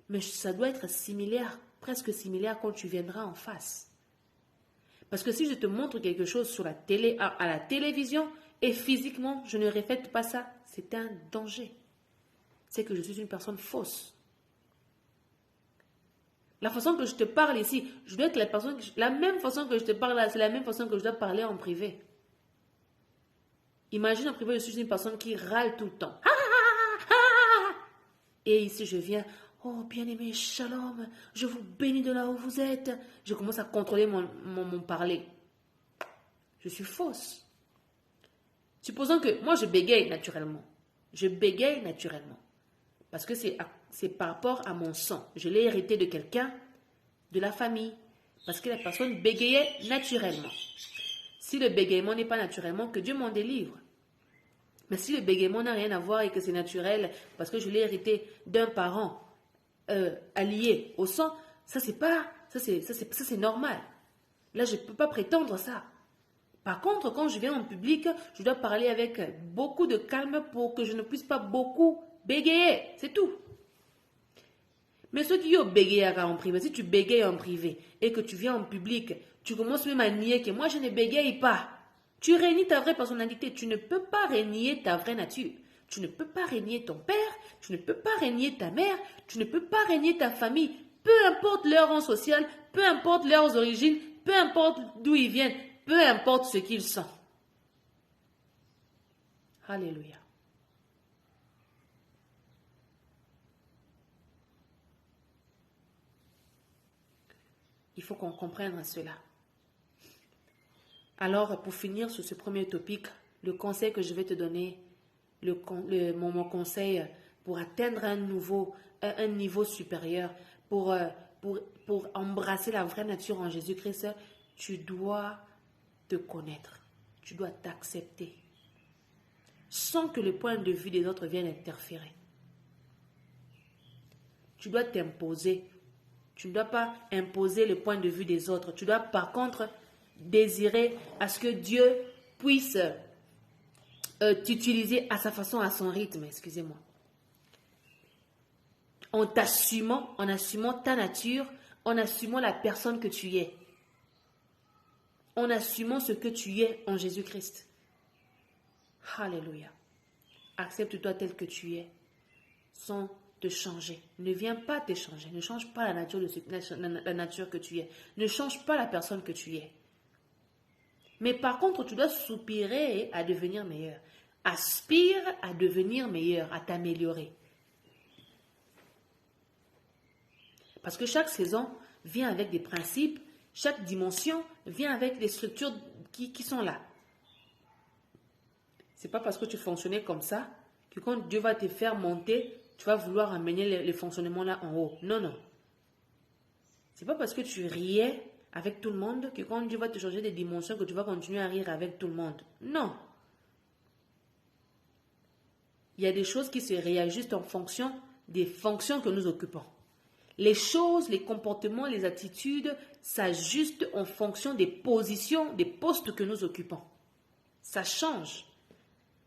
Mais ça doit être similaire, presque similaire quand tu viendras en face. Parce que si je te montre quelque chose sur la télé, à la télévision, et physiquement, je ne répète pas ça, c'est un danger. C'est que je suis une personne fausse. La façon que je te parle ici, je dois être la même façon que je te parle là, c'est la même façon que je dois parler en privé. Imagine en privé, je suis une personne qui râle tout le temps. Et ici, je viens, oh bien-aimé, shalom, je vous bénis de là où vous êtes. Je commence à contrôler mon parler. Je suis fausse. Supposons que moi, je bégaye naturellement. Je bégaye naturellement. Parce que c'est par rapport à mon sang. Je l'ai hérité de quelqu'un, de la famille. Parce que la personne bégayait naturellement. Si le bégaiement n'est pas naturellement, que Dieu m'en délivre. Mais si le bégaiement n'a rien à voir et que c'est naturel, parce que je l'ai hérité d'un parent allié au sang, ça c'est normal. Là, je ne peux pas prétendre ça. Par contre, quand je viens en public, je dois parler avec beaucoup de calme pour que je ne puisse pas beaucoup bégayer. C'est tout. Mais ceux qui ont bégayé en privé, si tu bégayes en privé et que tu viens en public, tu commences même à nier que moi je ne bégaye pas. Tu renies ta vraie personnalité. Tu ne peux pas renier ta vraie nature. Tu ne peux pas renier ton père. Tu ne peux pas renier ta mère. Tu ne peux pas renier ta famille. Peu importe leur rang social, peu importe leurs origines, peu importe d'où ils viennent, peu importe ce qu'ils sont. Alléluia. Il faut qu'on comprenne cela. Alors, pour finir sur ce premier topic, le conseil que je vais te donner, mon conseil pour atteindre un niveau supérieur, pour embrasser la vraie nature en Jésus-Christ, tu dois te connaître, tu dois t'accepter, sans que le point de vue des autres vienne interférer. Tu dois t'imposer. Tu ne dois pas imposer le point de vue des autres. Tu dois par contre désirer à ce que Dieu puisse t'utiliser à sa façon, à son rythme, excusez-moi. En assumant ta nature, en assumant la personne que tu es. En assumant ce que tu es en Jésus-Christ. Alléluia. Accepte-toi tel que tu es, sans te changer. Ne viens pas te changer. Ne change pas la nature que tu es. Ne change pas la personne que tu es. Mais par contre, tu dois soupirer à devenir meilleur. Aspire à devenir meilleur, à t'améliorer. Parce que chaque saison vient avec des principes, chaque dimension vient avec des structures qui sont là. Ce n'est pas parce que tu fonctionnais comme ça que quand Dieu va te faire monter, tu vas vouloir amener les fonctionnements là en haut. Non, non. Ce n'est pas parce que tu riais avec tout le monde que quand Dieu va te changer des dimensions que tu vas continuer à rire avec tout le monde. Non. Il y a des choses qui se réajustent en fonction des fonctions que nous occupons. Les choses, les comportements, les attitudes s'ajustent en fonction des positions, des postes que nous occupons. Ça change.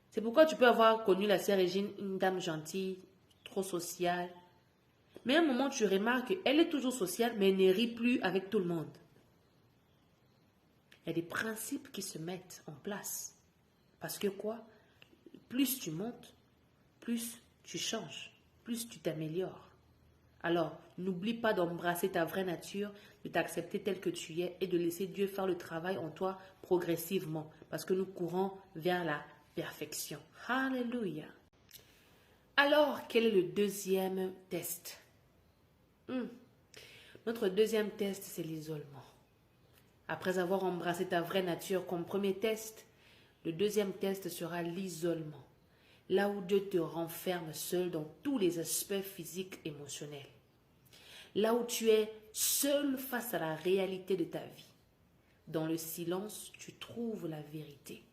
C'est pourquoi tu peux avoir connu la sœur Régine, une dame gentille, trop sociale. Mais à un moment, tu remarques qu'elle est toujours sociale, mais elle ne rit plus avec tout le monde. Il y a des principes qui se mettent en place. Parce que quoi? Plus tu montes, plus tu changes, plus tu t'améliores. Alors, n'oublie pas d'embrasser ta vraie nature, de t'accepter tel que tu es et de laisser Dieu faire le travail en toi progressivement. Parce que nous courons vers la perfection. Alléluia. Alors, quel est le deuxième test? Notre deuxième test, c'est l'isolement. Après avoir embrassé ta vraie nature comme premier test, le deuxième test sera l'isolement. Là où Dieu te renferme seul dans tous les aspects physiques et émotionnels. Là où tu es seul face à la réalité de ta vie. Dans le silence, tu trouves la vérité.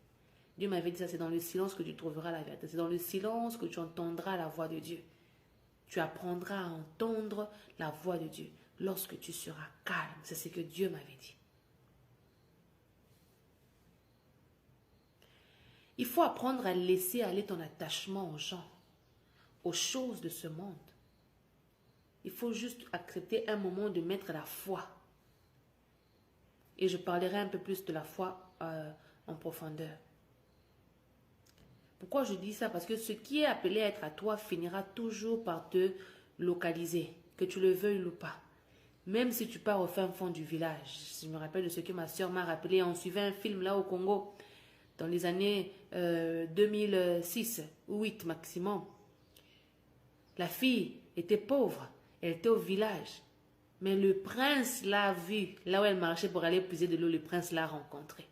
Dieu m'avait dit ça, c'est dans le silence que tu trouveras la vérité. C'est dans le silence que tu entendras la voix de Dieu. Tu apprendras à entendre la voix de Dieu lorsque tu seras calme. C'est ce que Dieu m'avait dit. Il faut apprendre à laisser aller ton attachement aux gens, aux choses de ce monde. Il faut juste accepter un moment de mettre la foi. Et je parlerai un peu plus de la foi en profondeur. Pourquoi je dis ça? Parce que ce qui est appelé à être à toi finira toujours par te localiser, que tu le veuilles ou pas. Même si tu pars au fin fond du village. Je me rappelle de ce que ma soeur m'a rappelé. On suivait un film là au Congo, dans les années 2006 ou 2008 maximum. La fille était pauvre. Elle était au village. Mais le prince l'a vue. Là où elle marchait pour aller puiser de l'eau, le prince l'a rencontrée.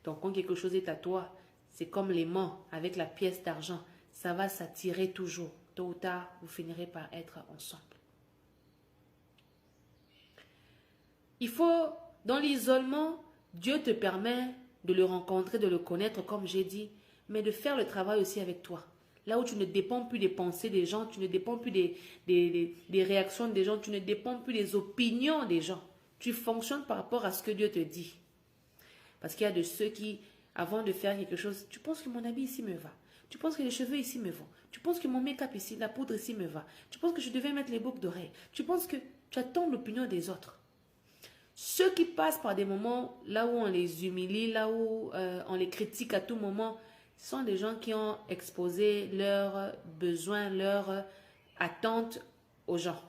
Donc quand quelque chose est à toi, c'est comme l'aimant avec la pièce d'argent. Ça va s'attirer toujours. Tôt ou tard, vous finirez par être ensemble. Il faut, dans l'isolement, Dieu te permet de le rencontrer, de le connaître, comme j'ai dit, mais de faire le travail aussi avec toi. Là où tu ne dépends plus des pensées des gens, tu ne dépends plus des réactions des gens, tu ne dépends plus des opinions des gens. Tu fonctionnes par rapport à ce que Dieu te dit. Parce qu'il y a de ceux qui, avant de faire quelque chose, tu penses que mon habit ici me va. Tu penses que les cheveux ici me vont. Tu penses que mon make-up ici, la poudre ici me va. Tu penses que je devais mettre les boucles d'oreilles. Tu penses que tu attends l'opinion des autres. Ceux qui passent par des moments là où on les humilie, là où on les critique à tout moment, ce sont des gens qui ont exposé leurs besoins, leurs attentes aux gens.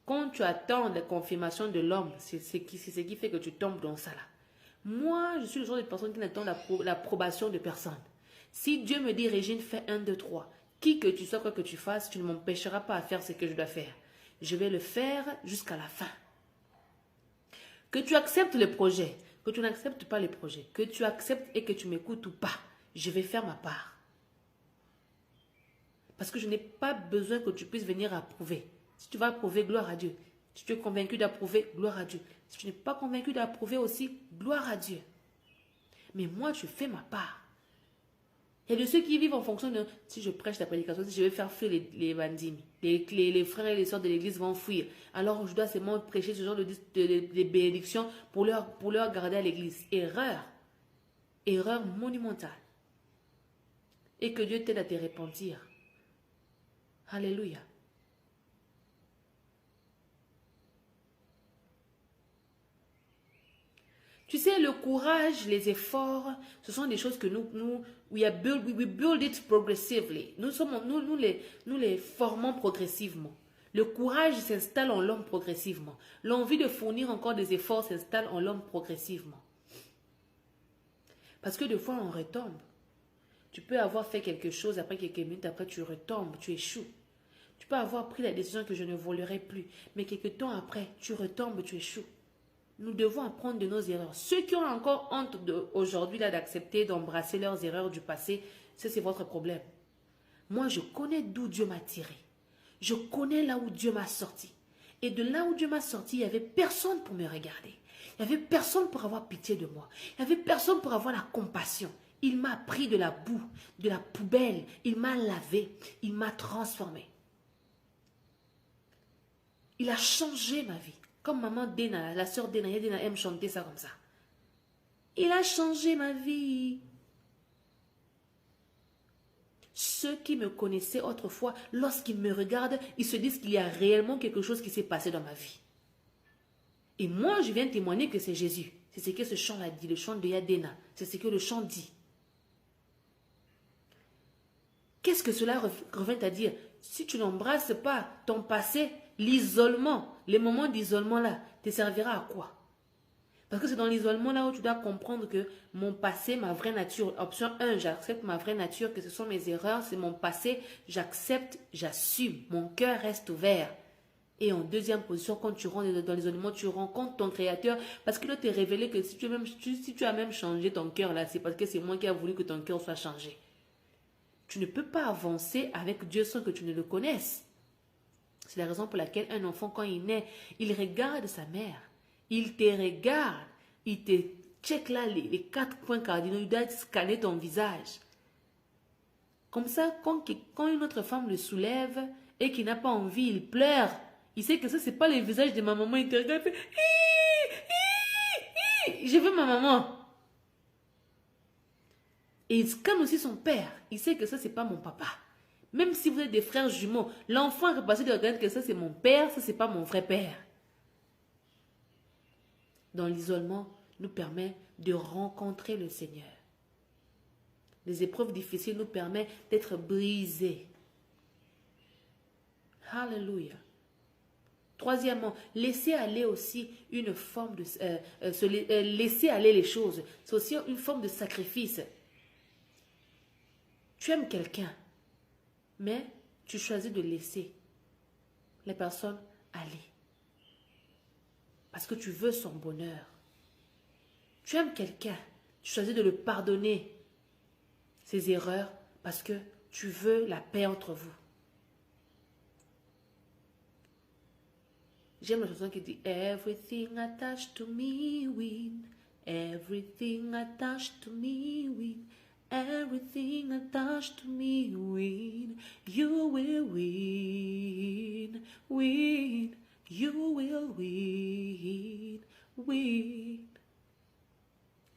Quand tu attends la confirmation de l'homme, c'est ce qui fait que tu tombes dans ça là. Moi, je suis le genre de personne qui n'attend l'approbation de personne. Si Dieu me dit, Régine, fais 1, 2, 3, qui que tu sois, quoi que tu fasses, tu ne m'empêcheras pas à faire ce que je dois faire. Je vais le faire jusqu'à la fin. Que tu acceptes le projet, que tu n'acceptes pas le projet, que tu acceptes et que tu m'écoutes ou pas, je vais faire ma part. Parce que je n'ai pas besoin que tu puisses venir approuver. Si tu vas approuver, gloire à Dieu. Si tu es convaincu d'approuver, gloire à Dieu. Si tu n'es pas convaincu d'approuver aussi, gloire à Dieu. Mais moi, je fais ma part. Il y a de ceux qui vivent en fonction de, si je prêche la prédication, si je vais faire fuir les bandits, les frères et les sœurs de l'église vont fuir. Alors je dois seulement prêcher ce genre de bénédictions pour leur garder à l'église. Erreur. Erreur monumentale. Et que Dieu t'aide à te repentir. Alléluia. Tu sais, le courage, les efforts, ce sont des choses que we build it progressively. Nous les formons progressivement. Le courage s'installe en l'homme progressivement. L'envie de fournir encore des efforts s'installe en l'homme progressivement. Parce que des fois, on retombe. Tu peux avoir fait quelque chose, après quelques minutes, après tu retombes, tu échoues. Tu peux avoir pris la décision que je ne volerai plus, mais quelques temps après, tu retombes, tu échoues. Nous devons apprendre de nos erreurs. Ceux qui ont encore honte aujourd'hui d'accepter, d'embrasser leurs erreurs du passé, c'est votre problème. Moi, je connais d'où Dieu m'a tiré. Je connais là où Dieu m'a sorti. Et de là où Dieu m'a sorti, il n'y avait personne pour me regarder. Il n'y avait personne pour avoir pitié de moi. Il n'y avait personne pour avoir la compassion. Il m'a pris de la boue, de la poubelle. Il m'a lavé. Il m'a transformé. Il a changé ma vie. Comme maman Dena, la sœur Dena aime chanter ça comme ça. Il a changé ma vie. Ceux qui me connaissaient autrefois, lorsqu'ils me regardent, ils se disent qu'il y a réellement quelque chose qui s'est passé dans ma vie. Et moi, je viens témoigner que c'est Jésus. C'est ce que ce chant-là dit, le chant de Yadena. C'est ce que le chant dit. Qu'est-ce que cela revient à dire? Si tu n'embrasses pas ton passé, l'isolement, les moments d'isolement là, te servira à quoi? Parce que c'est dans l'isolement là où tu dois comprendre que mon passé, ma vraie nature, option 1, j'accepte ma vraie nature, que ce sont mes erreurs, c'est mon passé, j'accepte, j'assume, mon cœur reste ouvert. Et en deuxième position, quand tu rentres dans l'isolement, tu rencontres ton Créateur parce qu'il doit te révéler que si tu as même changé ton cœur là, c'est parce que c'est moi qui ai voulu que ton cœur soit changé. Tu ne peux pas avancer avec Dieu sans que tu ne le connaisses. C'est la raison pour laquelle un enfant, quand il naît, il regarde sa mère. Il te regarde. Il te check là les 4 points cardinaux. Il doit scanner ton visage. Comme ça, quand une autre femme le soulève et qu'il n'a pas envie, il pleure. Il sait que ça, c'est pas le visage de ma maman. Il te regarde, il fait, je veux ma maman. Et il scanne aussi son père. Il sait que ça, c'est pas mon papa. Même si vous êtes des frères jumeaux, l'enfant est capable de regarder que ça, c'est mon père, ça, c'est pas mon vrai père. Dans l'isolement, nous permet de rencontrer le Seigneur. Les épreuves difficiles nous permettent d'être brisés. Alléluia. Troisièmement, laisser aller aussi une forme de... laisser aller les choses. C'est aussi une forme de sacrifice. Tu aimes quelqu'un, mais tu choisis de laisser les personnes aller. Parce que tu veux son bonheur. Tu aimes quelqu'un, tu choisis de le pardonner ses erreurs parce que tu veux la paix entre vous. J'aime la chanson qui dit Everything attached to me win. Everything attached to me win. Everything attached to me win. You will win. Win. You will win. Win.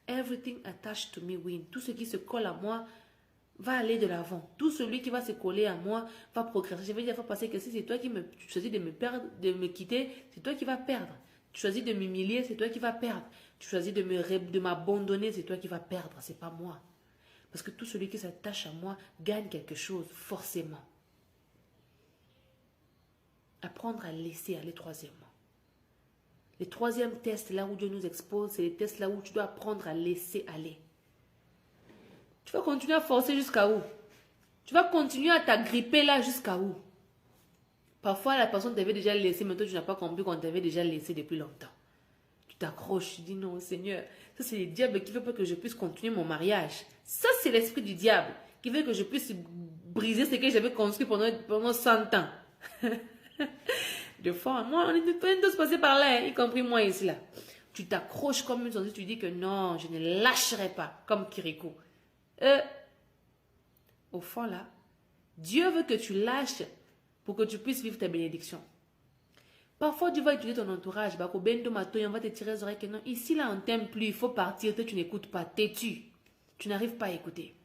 Everything attached to me win. Tout ce qui se colle à moi va aller de l'avant. Tout celui qui va se coller à moi va progresser. Je veux dire, il faut passer que si c'est toi qui tu choisis de me perdre, de me quitter, c'est toi qui vas perdre. Tu choisis de m'humilier, c'est toi qui vas perdre. Tu choisis de m'abandonner, c'est toi qui vas perdre, c'est pas moi. Parce que tout celui qui s'attache à moi gagne quelque chose, forcément. Apprendre à laisser aller, troisièmement. Les troisièmes tests, là où Dieu nous expose, c'est les tests là où tu dois apprendre à laisser aller. Tu vas continuer à forcer jusqu'à où? Tu vas continuer à t'agripper là jusqu'à où? Parfois, la personne t'avait déjà laissé, mais toi, tu n'as pas compris qu'on t'avait déjà laissé depuis longtemps. Tu t'accroches, tu dis non, Seigneur. Ça, c'est le diable qui veut pas que je puisse continuer mon mariage. Ça, c'est l'esprit du diable qui veut que je puisse briser ce que j'avais construit pendant 100 ans. Des fois, moi, on est tous passés par là, y compris moi ici, là. Tu t'accroches comme une sorcière, tu dis que non, je ne lâcherai pas, comme Kirikou. Au fond, là, Dieu veut que tu lâches pour que tu puisses vivre ta bénédiction. Parfois, Dieu va utiliser ton entourage. On va te tirer les oreilles que non, ici, là, on t'aime plus, il faut partir. Toi, tu n'écoutes pas, têtu. Tu n'arrives pas à écouter.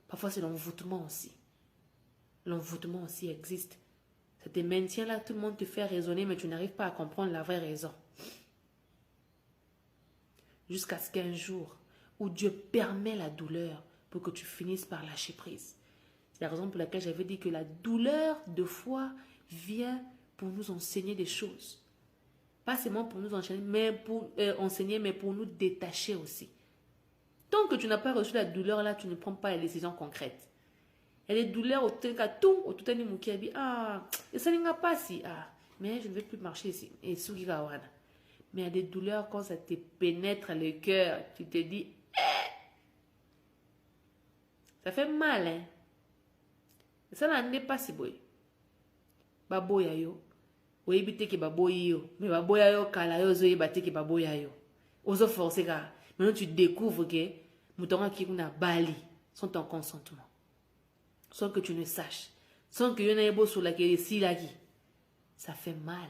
Parfois, c'est l'envoûtement aussi. L'envoûtement aussi existe. Ça te maintient là, tout le monde te fait raisonner, mais tu n'arrives pas à comprendre la vraie raison. Jusqu'à ce qu'un jour, où Dieu permet la douleur pour que tu finisses par lâcher prise. C'est la raison pour laquelle j'avais dit que la douleur de foi vient pour nous enseigner des choses. Pas seulement pour nous enseigner, mais pour nous détacher aussi. Tant que tu n'as pas reçu la douleur là, tu ne prends pas les décisions concrètes. Il y a des douleurs au tout et ça n'a pas si mais je ne vais plus marcher ici et mais il y a des douleurs quand ça te pénètre le cœur, tu te dis ça fait mal, hein. Et ça n'est pas si beau. Baboya yo, oebite ke baboyi yo, mais baboya yo kala yo zo ebate ke baboya yo. Ozo forcer ka. Maintenant tu découvres que moutonga ki kuna bali sans ton consentement. Sans que tu ne saches, sans que yona ebo sur la ke si la qui. Ça fait mal.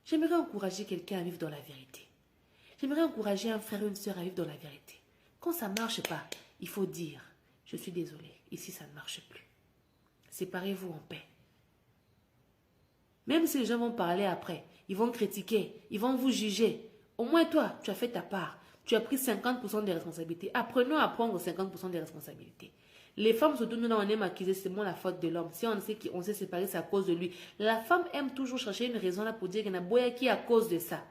J'aimerais encourager quelqu'un à vivre dans la vérité. J'aimerais encourager un frère ou une soeur à vivre dans la vérité. Quand ça ne marche pas, il faut dire, je suis désolé, ici ça ne marche plus. Séparez-vous en paix. Même si les gens vont parler après, ils vont critiquer, ils vont vous juger. Au moins toi, tu as fait ta part. Tu as pris 50% des responsabilités. Apprenons à prendre 50% des responsabilités. Les femmes, surtout nous, on aime accuser, c'est moi la faute de l'homme. Si on sait qu'on s'est séparé, c'est à cause de lui. La femme aime toujours chercher une raison là pour dire qu'il y a boya qui est à cause de ça.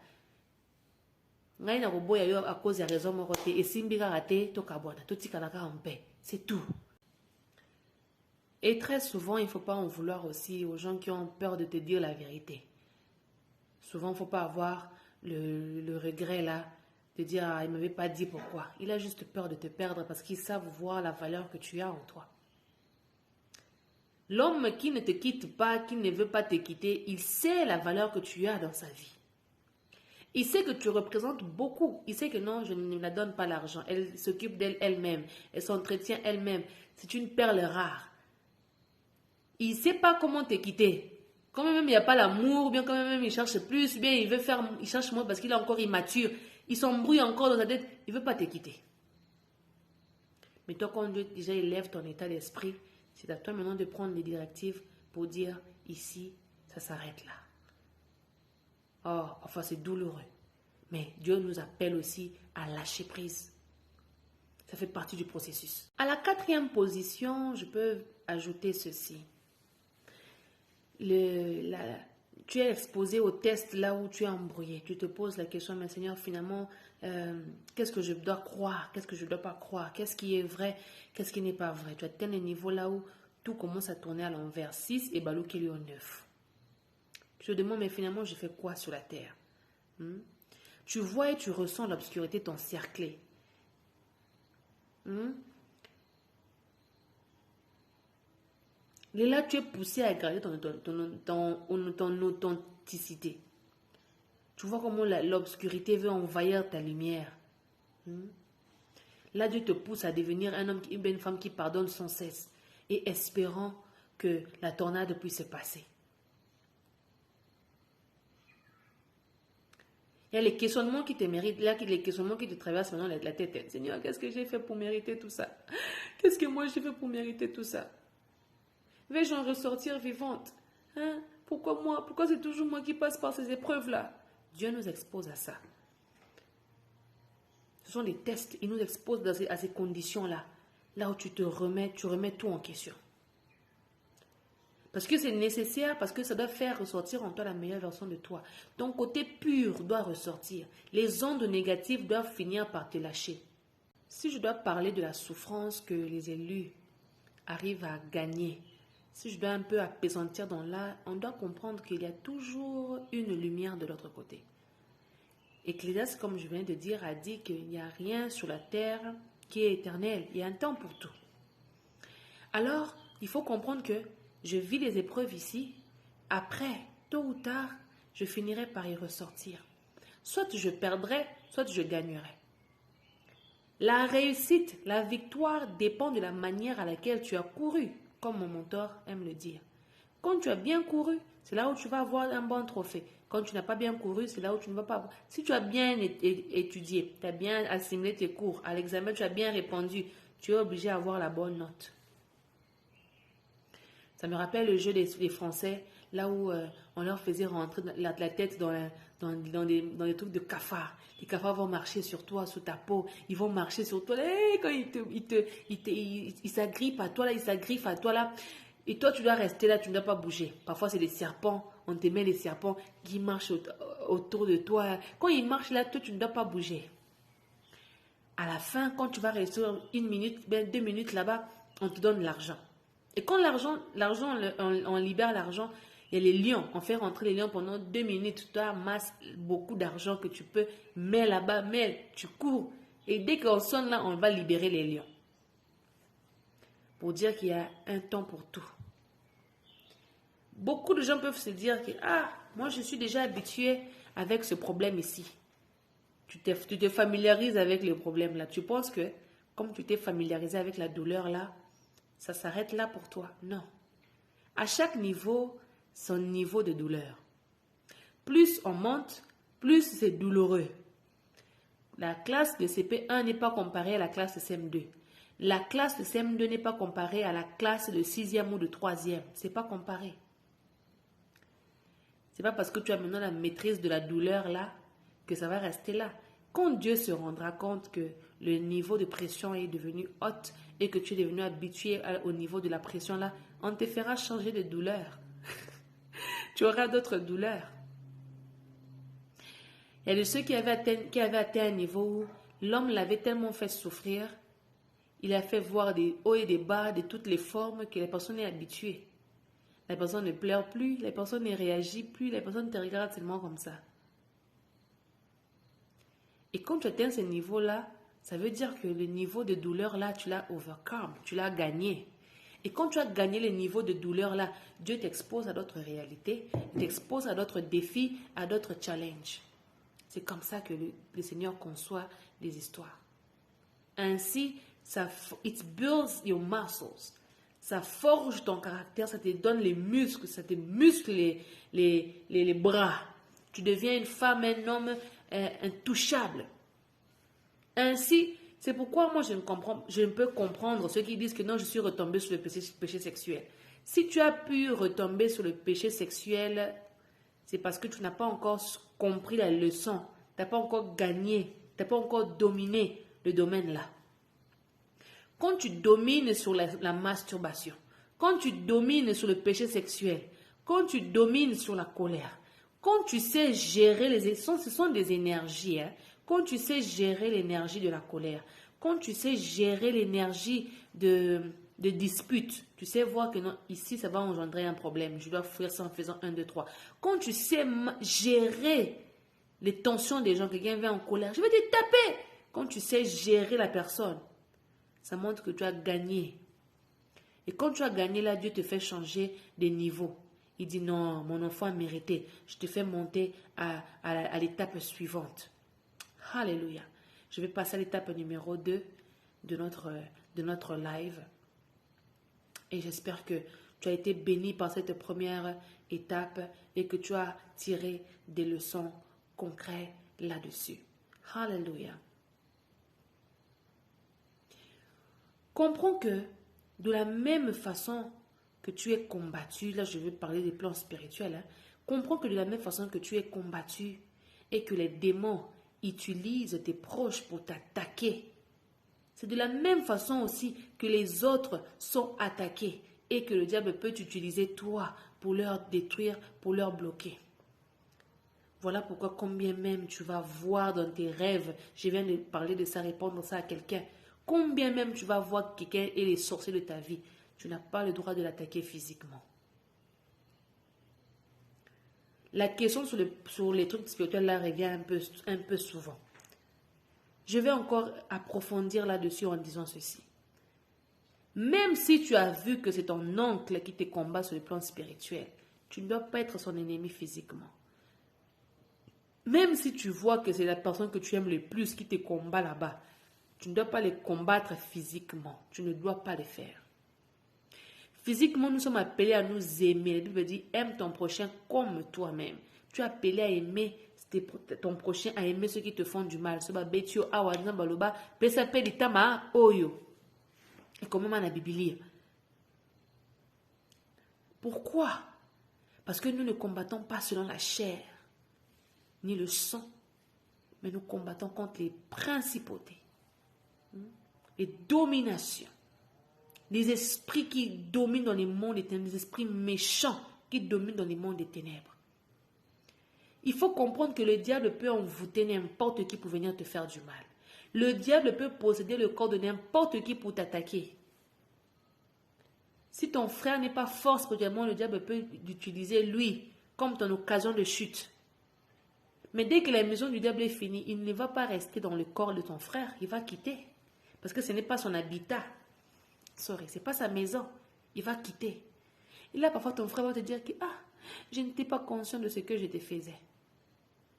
Il y a boya à cause de la raison morote. Et si mbiga raté, to kabwana, to tikalaka en paix. C'est tout. Et très souvent, il ne faut pas en vouloir aussi aux gens qui ont peur de te dire la vérité. Souvent, il ne faut pas avoir le regret là, de dire il ne m'avait pas dit pourquoi. Il a juste peur de te perdre parce qu'ils savent voir la valeur que tu as en toi. L'homme qui ne te quitte pas, qui ne veut pas te quitter, il sait la valeur que tu as dans sa vie. Il sait que tu représentes beaucoup. Il sait que non, je ne la donne pas l'argent. Elle s'occupe d'elle elle-même. Elle s'entretient elle-même. C'est une perle rare. Il ne sait pas comment te quitter. Quand même il n'y a pas l'amour, ou bien quand même il cherche plus, ou bien il cherche moins parce qu'il est encore immature. Il s'embrouille encore dans sa tête. Il ne veut pas te quitter. Mais toi, quand Dieu déjà élève ton état d'esprit, c'est à toi maintenant de prendre les directives pour dire ici, ça s'arrête là. Oh, enfin c'est douloureux. Mais Dieu nous appelle aussi à lâcher prise. Ça fait partie du processus. À la 4e position, je peux ajouter ceci. Tu es exposé au test là où tu es embrouillé. Tu te poses la question, mais Seigneur, finalement, qu'est-ce que je dois croire? Qu'est-ce que je ne dois pas croire? Qu'est-ce qui est vrai? Qu'est-ce qui n'est pas vrai? Tu atteins le niveau là où tout commence à tourner à l'envers. 6 et Balou qui est au 9. Tu te demandes, mais finalement, je fais quoi sur la terre? Tu vois et tu ressens l'obscurité t'encercler. Et là, tu es poussé à garder ton authenticité. Tu vois comment l'obscurité veut envahir ta lumière. Là, Dieu te pousse à devenir un homme, une femme qui pardonne sans cesse et espérant que la tornade puisse se passer. Il y a les questionnements qui te méritent, là, les questionnements qui te traversent maintenant la tête. Seigneur, qu'est-ce que j'ai fait pour mériter tout ça? Qu'est-ce que moi j'ai fait pour mériter tout ça? Vais-je en ressortir vivante? Pourquoi moi? Pourquoi c'est toujours moi qui passe par ces épreuves-là? Dieu nous expose à ça. Ce sont des tests. Il nous expose à ces conditions-là. Là où tu remets tout en question. Parce que c'est nécessaire, parce que ça doit faire ressortir en toi la meilleure version de toi. Ton côté pur doit ressortir. Les ondes négatives doivent finir par te lâcher. Si je dois parler de la souffrance que les élus arrivent à gagner, si je dois un peu apaisantir dans là, on doit comprendre qu'il y a toujours une lumière de l'autre côté. Ecclésiaste, comme je viens de dire, a dit qu'il n'y a rien sur la terre qui est éternel. Il y a un temps pour tout. Alors, il faut comprendre que je vis les épreuves ici. Après, tôt ou tard, je finirai par y ressortir. Soit je perdrai, soit je gagnerai. La réussite, la victoire dépend de la manière à laquelle tu as couru, comme mon mentor aime le dire. Quand tu as bien couru, c'est là où tu vas avoir un bon trophée. Quand tu n'as pas bien couru, c'est là où tu ne vas pas avoir. Si tu as bien étudié, tu as bien assimilé tes cours, à l'examen, tu as bien répondu, tu es obligé d'avoir la bonne note. Ça me rappelle le jeu des Français, là où on leur faisait rentrer la tête dans des trucs de cafards. Les cafards vont marcher sur toi, sur ta peau. Ils vont marcher sur toi. Et quand ils s'agrippent à toi, là, ils s'agrippent à toi, là. Et toi, tu dois rester là, tu ne dois pas bouger. Parfois, c'est des serpents. On te met les serpents qui marchent autour de toi. Quand ils marchent là, toi, tu ne dois pas bouger. À la fin, quand tu vas rester 1 minute, 2 minutes là-bas, on te donne l'argent. Et quand on libère l'argent, il y a les lions. On fait rentrer les lions pendant 2 minutes. Tu amasses beaucoup d'argent que tu peux mettre là-bas, mais tu cours. Et dès qu'on sonne là, on va libérer les lions. Pour dire qu'il y a un temps pour tout. Beaucoup de gens peuvent se dire que moi je suis déjà habitué avec ce problème ici. Tu te familiarises avec le problème là. Tu penses que comme tu t'es familiarisé avec la douleur là, ça s'arrête là pour toi. Non. À chaque niveau, son niveau de douleur. Plus on monte, plus c'est douloureux. La classe de CP1 n'est pas comparée à la classe de CM2. La classe de CM2 n'est pas comparée à la classe de 6e ou de 3e. Ce n'est pas comparé. Ce n'est pas parce que tu as maintenant la maîtrise de la douleur là que ça va rester là. Quand Dieu se rendra compte que le niveau de pression est devenu haut et que tu es devenu habitué au niveau de la pression là, on te fera changer de douleur. Tu auras d'autres douleurs. Il y a de ceux qui avaient atteint un niveau où l'homme l'avait tellement fait souffrir, il a fait voir des hauts et des bas de toutes les formes que la personne est habituée. La personne ne pleure plus, la personne ne réagit plus, la personne te regarde seulement comme ça. Et quand tu atteins ce niveau-là, ça veut dire que le niveau de douleur-là, tu l'as overcome, tu l'as gagné. Et quand tu as gagné le niveau de douleur-là, Dieu t'expose à d'autres réalités, t'expose à d'autres défis, à d'autres challenges. C'est comme ça que le Seigneur conçoit les histoires. Ainsi, It builds your muscles. Ça forge ton caractère, ça te donne les muscles, ça te muscle les bras. Tu deviens une femme, un homme intouchable. Ainsi, c'est pourquoi moi je ne peux comprendre ceux qui disent que non, je suis retombée sur le péché sexuel. Si tu as pu retomber sur le péché sexuel, c'est parce que tu n'as pas encore compris la leçon, tu n'as pas encore gagné, tu n'as pas encore dominé le domaine là. Quand tu domines sur la masturbation, quand tu domines sur le péché sexuel, quand tu domines sur la colère, quand tu sais gérer ce sont des énergies, hein? Quand tu sais gérer l'énergie de la colère, quand tu sais gérer l'énergie de dispute, tu sais voir que non, ici ça va engendrer un problème, je dois fuir ça en faisant 1, 2, 3. Quand tu sais gérer les tensions des gens, quelqu'un vient en colère, je vais te taper. Quand tu sais gérer la personne, ça montre que tu as gagné. Et quand tu as gagné là, Dieu te fait changer de niveau. Il dit non, mon enfant a mérité. Je te fais monter à l'étape suivante. Alléluia. Je vais passer à l'étape numéro 2 de notre live. Et j'espère que tu as été béni par cette première étape et que tu as tiré des leçons concrètes là-dessus. Alléluia. Comprends que de la même façon que tu es combattu, là je vais parler des plans spirituels, hein, comprends que de la même façon que tu es combattu et que les démons utilisent tes proches pour t'attaquer, c'est de la même façon aussi que les autres sont attaqués et que le diable peut t'utiliser toi pour leur détruire, pour leur bloquer. Voilà pourquoi combien même tu vas voir dans tes rêves, je viens de parler de ça, répondre ça à quelqu'un, combien même tu vas voir quelqu'un et les sorciers de ta vie, tu n'as pas le droit de l'attaquer physiquement. La question sur les trucs spirituels là revient un peu souvent. Je vais encore approfondir là-dessus en disant ceci. Même si tu as vu que c'est ton oncle qui te combat sur le plan spirituel, tu ne dois pas être son ennemi physiquement. Même si tu vois que c'est la personne que tu aimes le plus qui te combat là-bas, tu ne dois pas les combattre physiquement. Tu ne dois pas le faire. Physiquement, nous sommes appelés à nous aimer. La Bible dit, aime ton prochain comme toi-même. Tu es appelé à aimer ton prochain, à aimer ceux qui te font du mal. Et comment la Bible. Pourquoi? Parce que nous ne combattons pas selon la chair, ni le sang, mais nous combattons contre les principautés, les dominations, les esprits qui dominent dans les mondes des ténèbres, les esprits méchants qui dominent dans les mondes des ténèbres. Il faut comprendre que le diable peut envoûter n'importe qui pour venir te faire du mal. Le diable peut posséder le corps de n'importe qui pour t'attaquer. Si ton frère n'est pas fort spirituellement, le diable peut l'utiliser lui comme ton occasion de chute. Mais dès que la maison du diable est finie, il ne va pas rester dans le corps de ton frère, il va quitter. Parce que ce n'est pas son habitat. Ce n'est pas sa maison. Il va quitter. Et là, parfois, ton frère va te dire que je n'étais pas conscient de ce que je te faisais.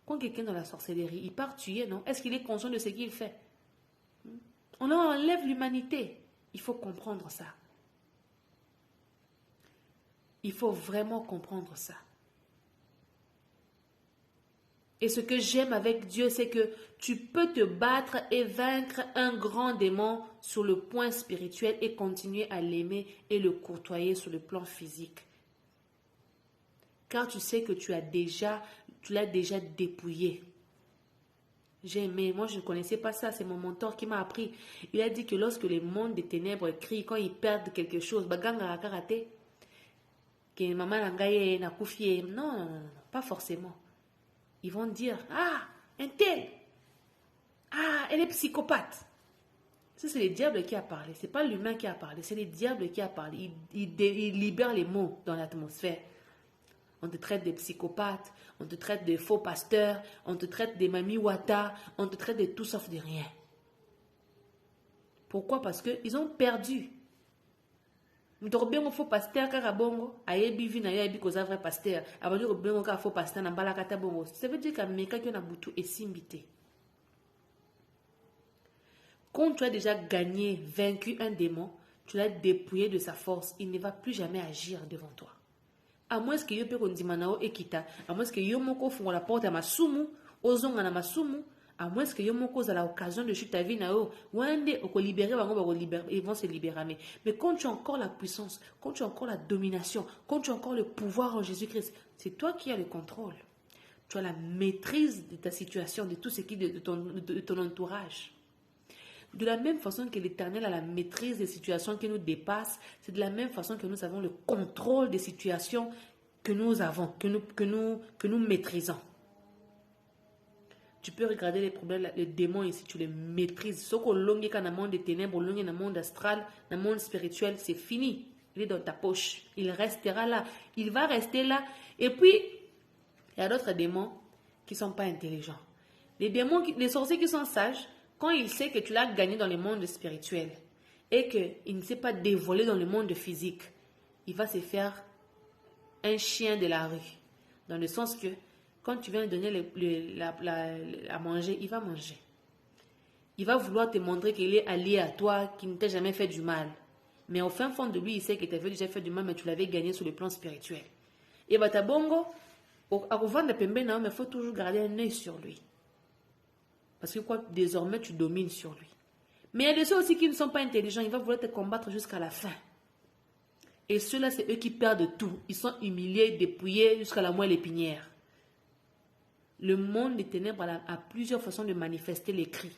Quand quelqu'un dans la sorcellerie, il part tuer, non? Est-ce qu'il est conscient de ce qu'il fait? On enlève l'humanité. Il faut comprendre ça. Il faut vraiment comprendre ça. Et ce que j'aime avec Dieu, c'est que tu peux te battre et vaincre un grand démon sur le point spirituel et continuer à l'aimer et le courtoyer sur le plan physique. Car tu sais que tu l'as déjà dépouillé. J'ai aimé, moi je ne connaissais pas ça, c'est mon mentor qui m'a appris. Il a dit que lorsque les mondes des ténèbres crient, quand ils perdent quelque chose, baganga karaté, que maman langaye na koufié, non, pas forcément. Ils vont dire, un tel, elle est psychopathe. Ça, c'est le diable qui a parlé. Ce n'est pas l'humain qui a parlé, c'est le diable qui a parlé. Il libère les mots dans l'atmosphère. On te traite de psychopathe, on te traite de faux pasteur, on te traite de mami wata, on te traite de tout sauf de rien. Pourquoi? Parce qu'ils ont perdu. Mtoko faux pasteur kaka bongo ayebi vi na yo ayebi koza vrai pasteur abandi ko bengo ka faux pasteur na mbala kata bongo, ça veut dire qu'ameka ki na butu esimbité. Quand tu as déjà gagné, vaincu un démon, tu l'as dépouillé de sa force, il ne va plus jamais agir devant toi. À moins que yo pe kondimanao ekita, à moins que yo moko fongo la porte à masumu, ozonga na masumu, à moins que yo moko à l'occasion de chuter ta vie na yo, wande oko libérer bango bako libérer, ils vont se libérer. Mais quand tu as encore la puissance, quand tu as encore la domination, quand tu as encore le pouvoir en Jésus-Christ, c'est toi qui as le contrôle. Tu as la maîtrise de ta situation, de tout ce qui est de ton entourage. De la même façon que l'Éternel a la maîtrise des situations qui nous dépassent, c'est de la même façon que nous avons le contrôle des situations que nous avons, que nous maîtrisons. Tu peux regarder les problèmes, les démons ici, tu les maîtrises. Ce qu'on longue dans le monde des ténèbres, longue dans le monde astral, dans le monde spirituel, c'est fini. Il est dans ta poche. Il restera là. Il va rester là. Et puis, il y a d'autres démons qui ne sont pas intelligents. Les sorciers qui sont sages, quand il sait que tu l'as gagné dans le monde spirituel et qu'il ne s'est pas dévoilé dans le monde physique, il va se faire un chien de la rue. Dans le sens que quand tu viens lui donner à manger, il va manger. Il va vouloir te montrer qu'il est allié à toi, qu'il ne t'a jamais fait du mal. Mais au fin fond de lui, il sait que tu avais déjà fait du mal, mais tu l'avais gagné sur le plan spirituel. Et bah, bongo, il faut toujours garder un œil sur lui. Parce que quoi, désormais, tu domines sur lui. Mais il y a des ceux aussi qui ne sont pas intelligents. Il va vouloir te combattre jusqu'à la fin. Et ceux-là, c'est eux qui perdent tout. Ils sont humiliés, dépouillés jusqu'à la moelle épinière. Le monde des ténèbres a plusieurs façons de manifester les cris.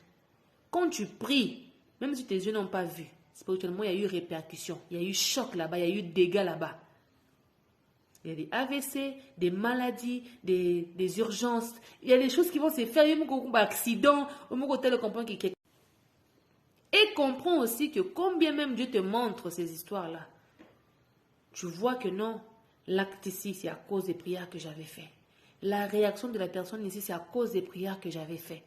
Quand tu pries, même si tes yeux n'ont pas vu, spirituellement, il y a eu répercussion. Il y a eu choc là-bas, il y a eu dégâts là-bas. Il y a des AVC, des maladies, des urgences. Il y a des choses qui vont se faire. Il y a des accidents. Et comprends aussi que combien même Dieu te montre ces histoires-là, tu vois que non, l'acte ici, c'est à cause des prières que j'avais fait. La réaction de la personne ici, c'est à cause des prières que j'avais fait.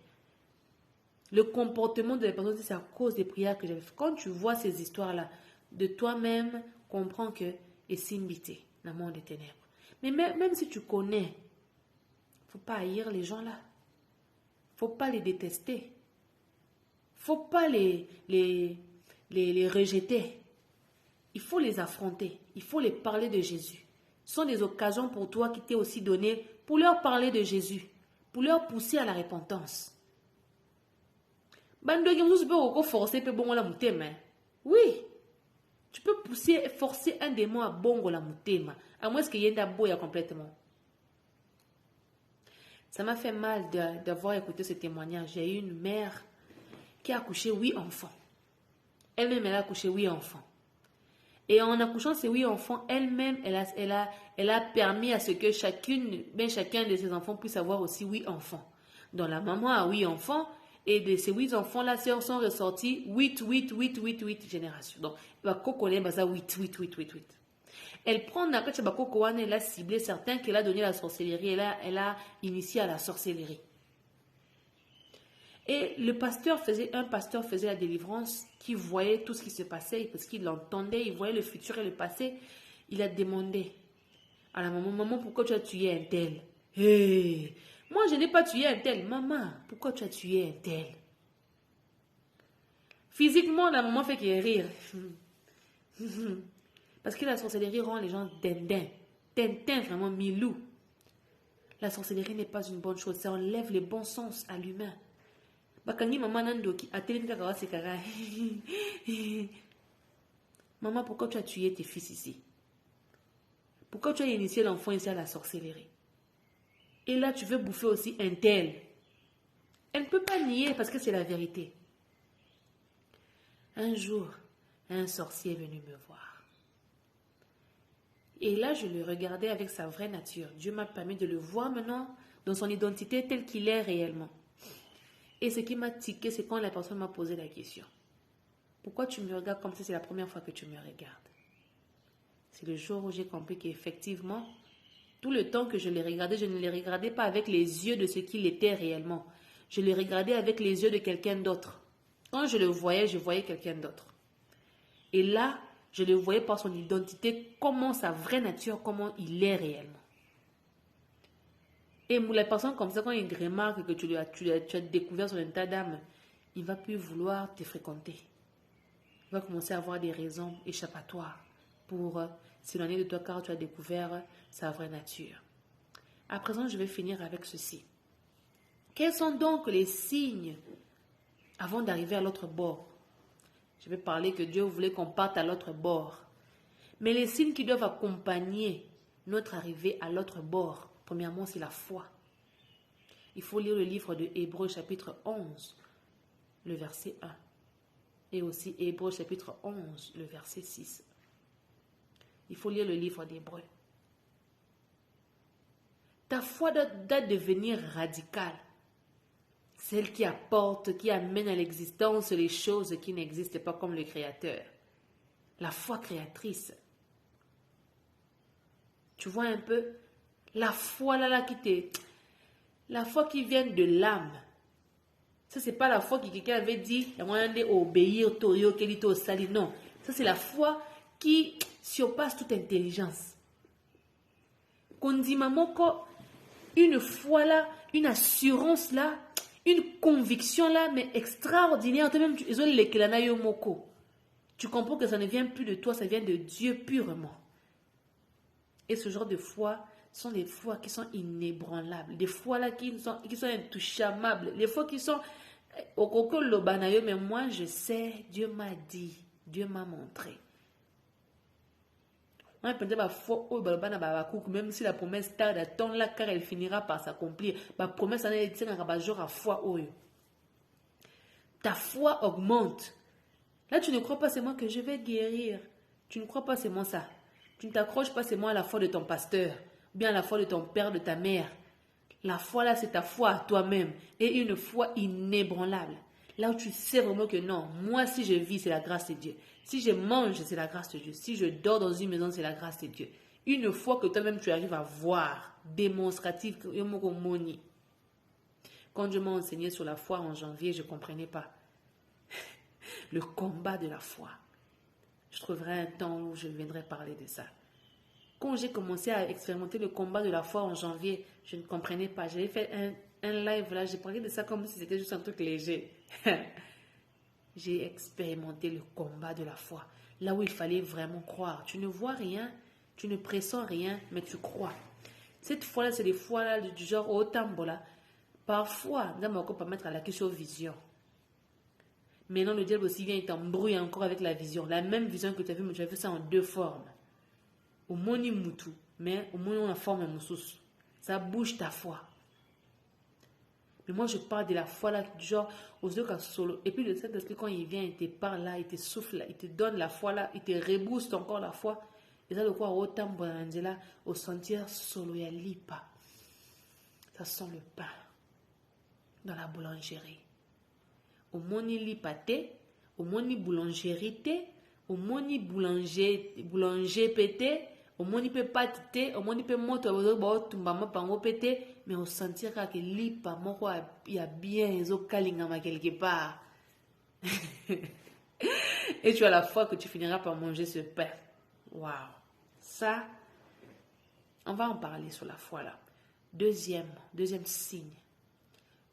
Le comportement de la personne ici, c'est à cause des prières que j'avais fait. Quand tu vois ces histoires-là, de toi-même, comprends que c'est simbité dans le monde des ténèbres. Mais même si tu connais, il ne faut pas haïr les gens là. Il ne faut pas les détester. Il ne faut pas les rejeter. Il faut les affronter. Il faut les parler de Jésus. Ce sont des occasions pour toi qui t'est aussi donné pour leur parler de Jésus. Pour leur pousser à la repentance. Oui. Tu peux forcer un démon à bongo la mutema. À moins qu'il y ait un boya complètement. Ça m'a fait mal d'avoir écouté ce témoignage. J'ai eu une mère qui a accouché 8 enfants. Elle-même, elle a accouché 8 enfants. Et en accouchant ces 8 enfants, elle-même, elle a permis à ce que chacun de ses enfants puisse avoir aussi 8 enfants. Donc la maman a 8 enfants. Et de ces 8 enfants-là, sont ressortis 8 générations. Donc, elle a 8. Elle prend elle a ciblé certains qu'elle a donné la sorcellerie. Elle a initié à la sorcellerie. Et un pasteur faisait la délivrance, qui voyait tout ce qui se passait, parce qu'il l'entendait, il voyait le futur et le passé. Il a demandé à la maman, pourquoi tu as tué un tel? Hey, moi, je n'ai pas tué un tel. Maman, pourquoi tu as tué un tel? Physiquement, la maman fait qu'il rire. Parce que la sorcellerie rend les gens dindins. Tintin, vraiment milou. La sorcellerie n'est pas une bonne chose. Ça enlève le bon sens à l'humain. Maman, pourquoi tu as tué tes fils ici? Pourquoi tu as initié l'enfant ici à la sorcellerie? Et là, tu veux bouffer aussi un tel. Elle ne peut pas nier parce que c'est la vérité. Un jour, un sorcier est venu me voir. Et là, je le regardais avec sa vraie nature. Dieu m'a permis de le voir maintenant dans son identité telle qu'il est réellement. Et ce qui m'a tiqué, c'est quand la personne m'a posé la question. Pourquoi tu me regardes comme si c'est la première fois que tu me regardes? C'est le jour où j'ai compris qu'effectivement, tout le temps que je les regardais, je ne les regardais pas avec les yeux de ce qu'il était réellement. Je les regardais avec les yeux de quelqu'un d'autre. Quand je le voyais, je voyais quelqu'un d'autre. Et là, je le voyais par son identité, comment sa vraie nature, comment il est réellement. Et pour la personne comme ça, quand il remarque que tu as découvert son état d'âme, il ne va plus vouloir te fréquenter. Il va commencer à avoir des raisons échappatoires pour s'éloigner de toi car tu as découvert sa vraie nature. À présent, je vais finir avec ceci. Quels sont donc les signes avant d'arriver à l'autre bord? Je vais parler que Dieu voulait qu'on parte à l'autre bord. Mais les signes qui doivent accompagner notre arrivée à l'autre bord, premièrement, c'est la foi. Il faut lire le livre de Hébreux chapitre 11, le verset 1. Et aussi Hébreux chapitre 11, le verset 6. Il faut lire le livre d'Hébreux. Ta foi doit devenir radicale. Celle qui apporte, qui amène à l'existence les choses qui n'existent pas comme le Créateur. La foi créatrice. Tu vois un peu? La foi la foi qui vient de l'âme. Ça, c'est pas la foi que quelqu'un avait dit, il y a moyen d'obéir, non. Ça, c'est la foi qui surpasse toute intelligence. Une foi là, une assurance là, une conviction là, mais extraordinaire. Tu comprends que ça ne vient plus de toi, ça vient de Dieu purement. Et ce genre de foi sont des foi qui sont inébranlables, des foi là qui sont intouchables, les foi qui sont au coco lobanayo, mais moi je sais, Dieu m'a dit, Dieu m'a montré. Même si la promesse tarde à temps là, car elle finira par s'accomplir, ma promesse en est un jour à foi. Ta foi augmente. Là, tu ne crois pas, c'est moi que je vais guérir. Tu ne crois pas, c'est moi ça. Tu ne t'accroches pas seulement à la foi de ton pasteur, ou bien à la foi de ton père, de ta mère. La foi là, c'est ta foi à toi-même. Et une foi inébranlable. Là où tu sais vraiment que non, moi si je vis, c'est la grâce de Dieu. Si je mange, c'est la grâce de Dieu. Si je dors dans une maison, c'est la grâce de Dieu. Une foi que toi-même tu arrives à voir, démonstrative. Quand Dieu m'a enseigné sur la foi en janvier, je ne comprenais pas. Le combat de la foi. Je trouverai un temps où je viendrai parler de ça. Quand j'ai commencé à expérimenter le combat de la foi en janvier, je ne comprenais pas. J'avais fait un live là, j'ai parlé de ça comme si c'était juste un truc léger. J'ai expérimenté le combat de la foi. Là où il fallait vraiment croire. Tu ne vois rien, tu ne pressens rien, mais tu crois. Cette foi-là, c'est des fois-là du genre au tambola. Parfois, on peut pas mettre à la question vision. Maintenant, le diable aussi vient et t'embrouille encore avec la vision. La même vision que tu as vue, mais tu as vu ça en deux formes. Au moni mutu, mais au moins on a forme moussous. Ça bouge ta foi. Mais moi, je parle de la foi là, du genre, aux yeux qu'à solo. Et puis le Saint-Esprit, quand il vient, il te parle là, il te souffle là, il te donne la foi là, il te rebooste encore la foi. Et ça, le quoi, autant bonangela, au sentir solo ya lipa. Ça sent le pain dans la boulangerie. Au moni lipate, au moni boulangerie te, au moni boulanger pété, au moni peut pas te, au moni peut moto, au tumbama pango pété, mais au sentir que lipa, moko il y a bien, ils ont kalingama quelque part. Et tu as la foi que tu finiras par manger ce pain. Waouh! Ça, on va en parler sur la foi là. Deuxième signe.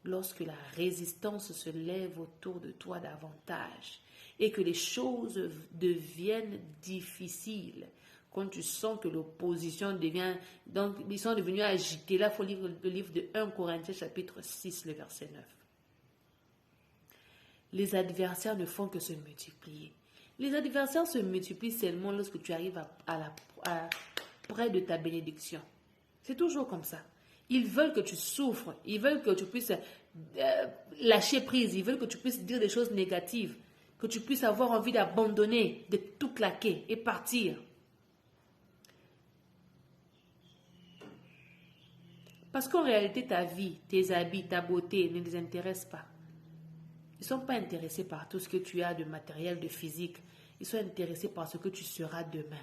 Lorsque la résistance se lève autour de toi davantage et que les choses deviennent difficiles, quand tu sens que l'opposition devient... Donc, ils sont devenus agités. Là, il faut lire le livre de 1 Corinthiens, chapitre 6, le verset 9. Les adversaires ne font que se multiplier. Les adversaires se multiplient seulement lorsque tu arrives près de ta bénédiction. C'est toujours comme ça. Ils veulent que tu souffres. Ils veulent que tu puisses lâcher prise. Ils veulent que tu puisses dire des choses négatives. Que tu puisses avoir envie d'abandonner, de tout claquer et partir. Parce qu'en réalité, ta vie, tes habits, ta beauté ne les intéressent pas. Ils ne sont pas intéressés par tout ce que tu as de matériel, de physique. Ils sont intéressés par ce que tu seras demain.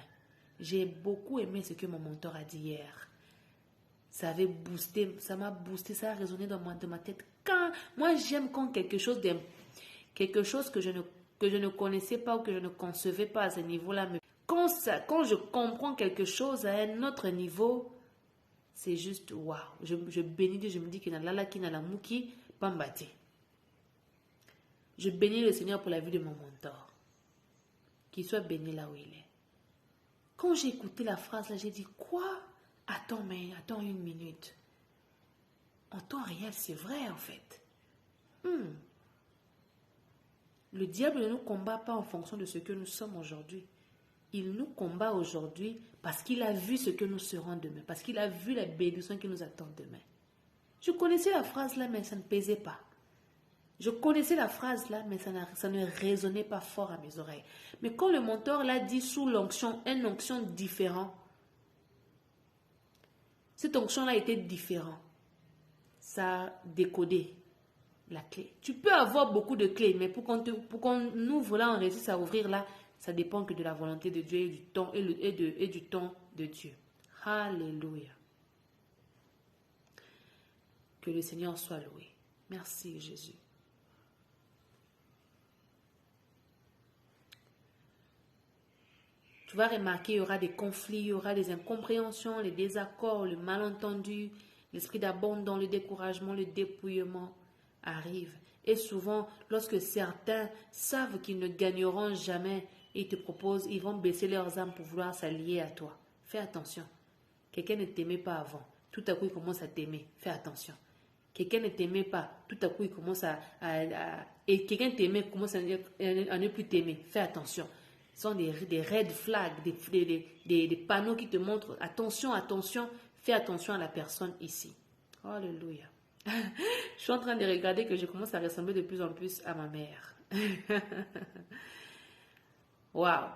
J'ai beaucoup aimé ce que mon mentor a dit hier. Ça avait boosté, ça m'a boosté, ça a résonné dans ma tête. Moi, j'aime quand quelque chose que je ne connaissais pas ou que je ne concevais pas à ce niveau-là. Mais quand je comprends quelque chose à un autre niveau, c'est juste waouh. Je bénis Dieu, je me dis qu'il y a la mouki pambati. Je bénis le Seigneur pour la vie de mon mentor. Qu'il soit béni là où il est. Quand j'ai écouté la phrase là, j'ai dit quoi? Attends une minute. En temps réel, c'est vrai en fait. Le diable ne nous combat pas en fonction de ce que nous sommes aujourd'hui. Il nous combat aujourd'hui parce qu'il a vu ce que nous serons demain. Parce qu'il a vu la bénédiction qui nous attend demain. Je connaissais la phrase là, mais ça ne pesait pas. Je connaissais la phrase là, mais ça ne résonnait pas fort à mes oreilles. Mais quand le mentor l'a dit sous l'onction, une onction différente, cette onction-là était différente. Ça a décodé la clé. Tu peux avoir beaucoup de clés, mais pour qu'on ouvre là, on réussisse à ouvrir là, ça dépend que de la volonté de Dieu et du temps et du temps de Dieu. Alléluia. Que le Seigneur soit loué. Merci Jésus. Tu vas remarquer, il y aura des conflits, il y aura des incompréhensions, les désaccords, le malentendu, l'esprit d'abandon, le découragement, le dépouillement arrivent. Et souvent, lorsque certains savent qu'ils ne gagneront jamais, ils te proposent, ils vont baisser leurs âmes pour vouloir s'allier à toi. Fais attention. Quelqu'un ne t'aimait pas avant. Tout à coup, il commence à t'aimer. Fais attention. Quelqu'un ne t'aimait pas. Tout à coup, il commence et quelqu'un t'aimait, commence à ne plus t'aimer. Fais attention. Ce sont des red flags, des panneaux qui te montrent attention, attention, fais attention à la personne ici. Alléluia. Je suis en train de regarder que je commence à ressembler de plus en plus à ma mère. Waouh.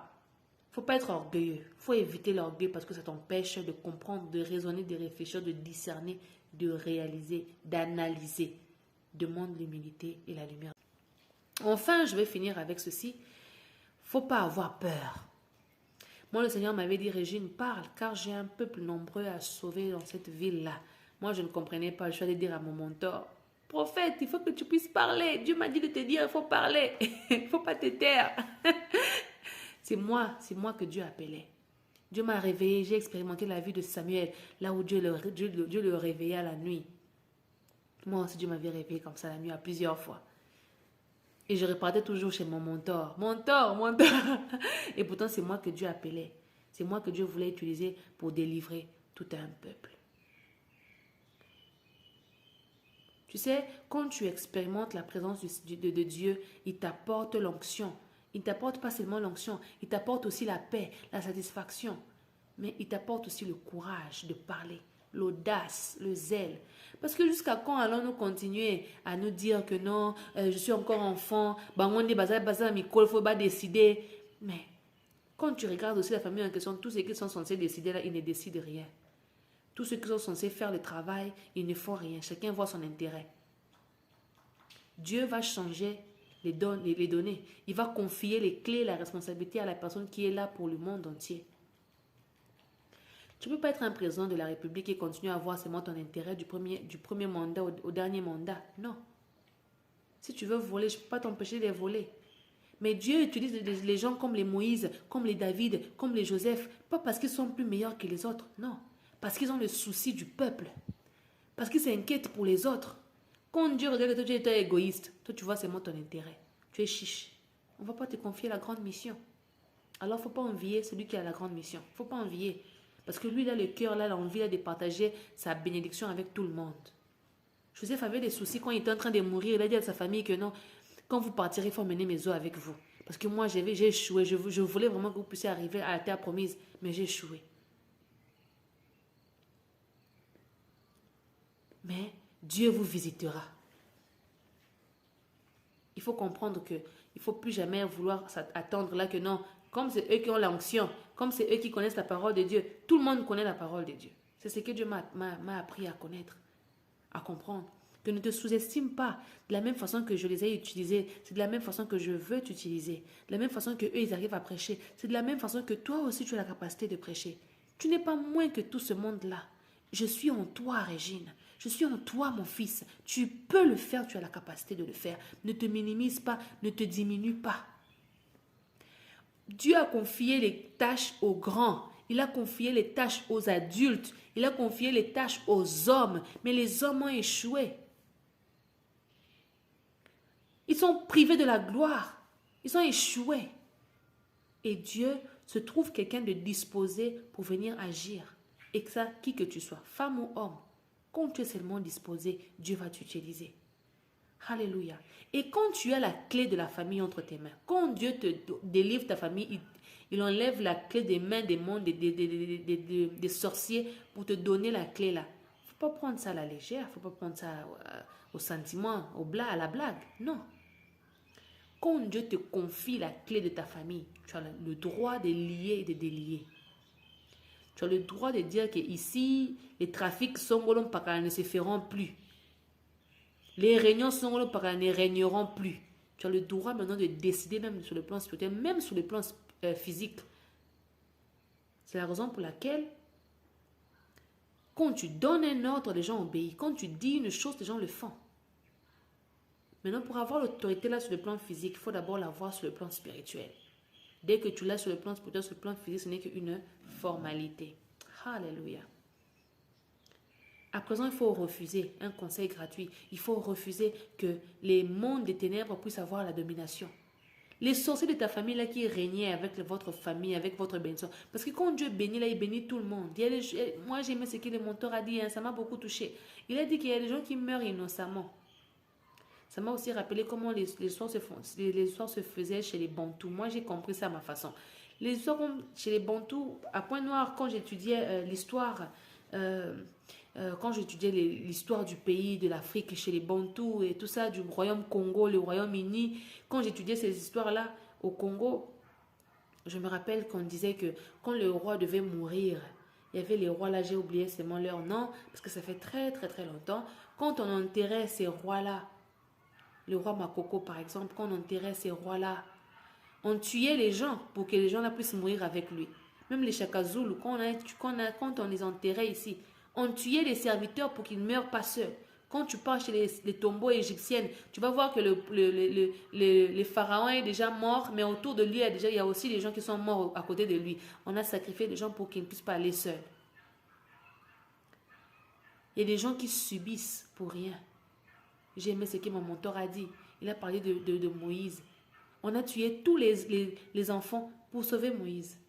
Faut pas être orgueilleux. Faut éviter l'orgueil parce que ça t'empêche de comprendre, de raisonner, de réfléchir, de discerner, de réaliser, d'analyser. Demande l'humilité et la lumière. Enfin, je vais finir avec ceci. Faut pas avoir peur. Moi, le Seigneur m'avait dit, Régine, parle, car j'ai un peuple nombreux à sauver dans cette ville-là. Moi, je ne comprenais pas. Je suis allée dire à mon mentor, prophète, il faut que tu puisses parler. Dieu m'a dit de te dire, il faut parler. Il ne faut pas te taire. C'est moi que Dieu appelait. Dieu m'a réveillé. J'ai expérimenté la vie de Samuel, là où Dieu le réveillait à la nuit. Moi aussi, Dieu m'avait réveillé comme ça la nuit à plusieurs fois. Et je repartais toujours chez mon mentor. Mentor. Et pourtant, c'est moi que Dieu appelait. C'est moi que Dieu voulait utiliser pour délivrer tout un peuple. Tu sais, quand tu expérimentes la présence de Dieu, il t'apporte l'onction. Il ne t'apporte pas seulement l'onction, il t'apporte aussi la paix, la satisfaction. Mais il t'apporte aussi le courage de parler, l'audace, le zèle. Parce que jusqu'à quand allons-nous continuer à nous dire que non, je suis encore enfant, il faut pas décider. Mais quand tu regardes aussi la famille en question, tous ceux qui sont censés décider là, ils ne décident rien. Tous ceux qui sont censés faire le travail, ils ne font rien. Chacun voit son intérêt. Dieu va changer les données. Il va confier les clés, la responsabilité à la personne qui est là pour le monde entier. Tu ne peux pas être un président de la République et continuer à avoir seulement ton intérêt du premier mandat au dernier mandat. Non. Si tu veux voler, je ne peux pas t'empêcher de les voler. Mais Dieu utilise les gens comme les Moïse, comme les David, comme les Joseph, pas parce qu'ils sont plus meilleurs que les autres, non. Parce qu'ils ont le souci du peuple. Parce qu'ils s'inquiètent pour les autres. Quand Dieu regarde que toi, tu es égoïste, toi, tu vois seulement ton intérêt. Tu es chiche. On ne va pas te confier la grande mission. Alors, il ne faut pas envier celui qui a la grande mission. Il ne faut pas envier. Parce que lui, il a le cœur, là, l'envie de partager sa bénédiction avec tout le monde. Joseph avait des soucis quand il était en train de mourir. Il a dit à sa famille que non, quand vous partirez, il faut emmener mes os avec vous. Parce que moi, j'ai échoué. Je voulais vraiment que vous puissiez arriver à la terre promise, mais j'ai échoué. Mais Dieu vous visitera. Il faut comprendre qu'il ne faut plus jamais vouloir attendre là que non, comme c'est eux qui ont l'onction, comme c'est eux qui connaissent la parole de Dieu, tout le monde connaît la parole de Dieu. C'est ce que Dieu m'a appris à connaître, à comprendre. Que ne te sous-estime pas. De la même façon que je les ai utilisés, c'est de la même façon que je veux t'utiliser. De la même façon que eux, ils arrivent à prêcher. C'est de la même façon que toi aussi, tu as la capacité de prêcher. Tu n'es pas moins que tout ce monde-là. Je suis en toi, Régine. Je suis en toi, mon fils. Tu peux le faire, tu as la capacité de le faire. Ne te minimise pas, ne te diminue pas. Dieu a confié les tâches aux grands. Il a confié les tâches aux adultes. Il a confié les tâches aux hommes. Mais les hommes ont échoué. Ils sont privés de la gloire. Ils ont échoué. Et Dieu se trouve quelqu'un de disposé pour venir agir. Et que ça, qui que tu sois, femme ou homme, quand tu es seulement disposé, Dieu va t'utiliser. Alléluia. Et quand tu as la clé de la famille entre tes mains, quand Dieu te délivre ta famille, il enlève la clé des mains des mondes, des sorciers pour te donner la clé là. Il ne faut pas prendre ça à la légère, il ne faut pas prendre ça au sentiment, à la blague. Non. Quand Dieu te confie la clé de ta famille, tu as le droit de lier et de délier. Tu as le droit de dire que ici, les trafics songolom pakala ne se feront plus. Les réunions songolom pakala ne régneront plus. Tu as le droit maintenant de décider même sur le plan spirituel, même sur le plan physique. C'est la raison pour laquelle quand tu donnes un ordre, les gens obéissent. Quand tu dis une chose, les gens le font. Maintenant, pour avoir l'autorité là sur le plan physique, il faut d'abord l'avoir sur le plan spirituel. Dès que tu l'as sur le plan spirituel, sur le plan physique, ce n'est qu'une formalité. Alléluia. À présent, il faut refuser un conseil gratuit. Il faut refuser que les mondes des ténèbres puissent avoir la domination. Les sorciers de ta famille là qui régnaient avec votre famille, avec votre bénédiction. Parce que quand Dieu bénit là, il bénit tout le monde. Moi, j'ai aimé ce que le mentor a dit, hein, ça m'a beaucoup touché. Il a dit qu'il y a des gens qui meurent innocemment. Ça m'a aussi rappelé comment les histoires se faisaient chez les Bantous. Moi, j'ai compris ça à ma façon. Les histoires chez les Bantous, à Pointe-Noire, quand j'étudiais l'histoire, quand j'étudiais l'histoire du pays, de l'Afrique, chez les Bantous et tout ça, du royaume Congo, le Royaume-Uni, quand j'étudiais ces histoires-là au Congo, je me rappelle qu'on disait que quand le roi devait mourir, il y avait les rois là, j'ai oublié seulement leur nom, parce que ça fait très très très longtemps, quand on enterrait ces rois-là, le roi Makoko, par exemple, quand on enterrait ces rois-là, on tuait les gens pour que les gens-là puissent mourir avec lui. Même les Chakazoulou, quand on les enterrait ici, on tuait les serviteurs pour qu'ils ne meurent pas seuls. Quand tu pars chez les tombeaux égyptiennes, tu vas voir que le pharaon est déjà mort, mais autour de lui, il y a aussi des gens qui sont morts à côté de lui. On a sacrifié des gens pour qu'ils ne puissent pas aller seuls. Il y a des gens qui subissent pour rien. J'ai aimé ce que mon mentor a dit. Il a parlé de Moïse. On a tué tous les enfants pour sauver Moïse.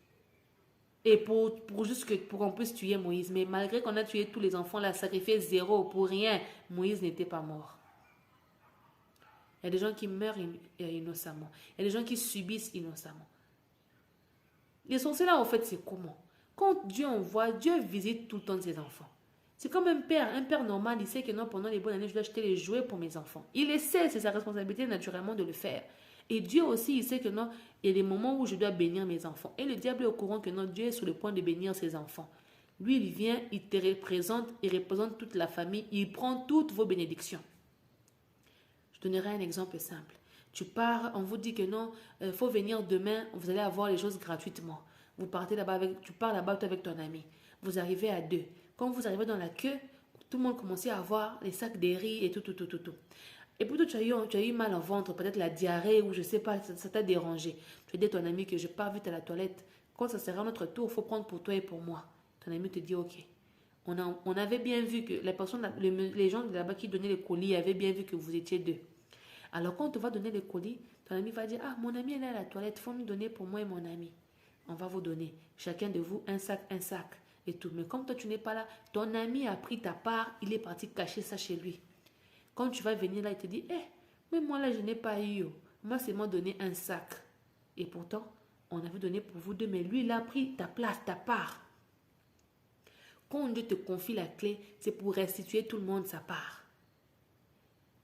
Et pour qu'on puisse tuer Moïse. Mais malgré qu'on a tué tous les enfants, là, sacrifié zéro pour rien, Moïse n'était pas mort. Il y a des gens qui meurent innocemment. Il y a des gens qui subissent innocemment. Les sorciers là, en fait, c'est comment? Quand Dieu envoie, Dieu visite tout le temps ses enfants. C'est comme un père normal, il sait que non, pendant les bonnes années, je dois acheter les jouets pour mes enfants. Il le sait, c'est sa responsabilité naturellement de le faire. Et Dieu aussi, il sait que non, il y a des moments où je dois bénir mes enfants. Et le diable est au courant que non, Dieu est sur le point de bénir ses enfants. Lui, il vient, il te représente, il représente toute la famille, il prend toutes vos bénédictions. Je donnerai un exemple simple. Tu pars, on vous dit que non, il faut venir demain, vous allez avoir les choses gratuitement. Vous partez là-bas tu pars là-bas avec ton ami. Vous arrivez à 2. Quand vous arrivez dans la queue, tout le monde commençait à avoir les sacs de riz et tout. Et puis tu as eu mal au ventre, peut-être la diarrhée ou je ne sais pas, ça t'a dérangé. Tu as dit à ton ami que je pars vite à la toilette. Quand ça sera notre tour, il faut prendre pour toi et pour moi. Ton ami te dit ok. On avait bien vu que les gens là-bas qui donnaient les colis avaient bien vu que vous étiez 2. Alors quand on te va donner les colis, ton ami va dire, ah mon ami elle est à la toilette, il faut me donner pour moi et mon ami. On va vous donner, chacun de vous, un sac. Et tout. Mais comme toi tu n'es pas là, ton ami a pris ta part, il est parti cacher ça chez lui. Quand tu vas venir là, il te dit, mais moi là je n'ai pas eu. Moi c'est moi donné un sac. Et pourtant, on avait donné pour vous 2, mais lui il a pris ta place, ta part. Quand Dieu te confie la clé, c'est pour restituer tout le monde sa part.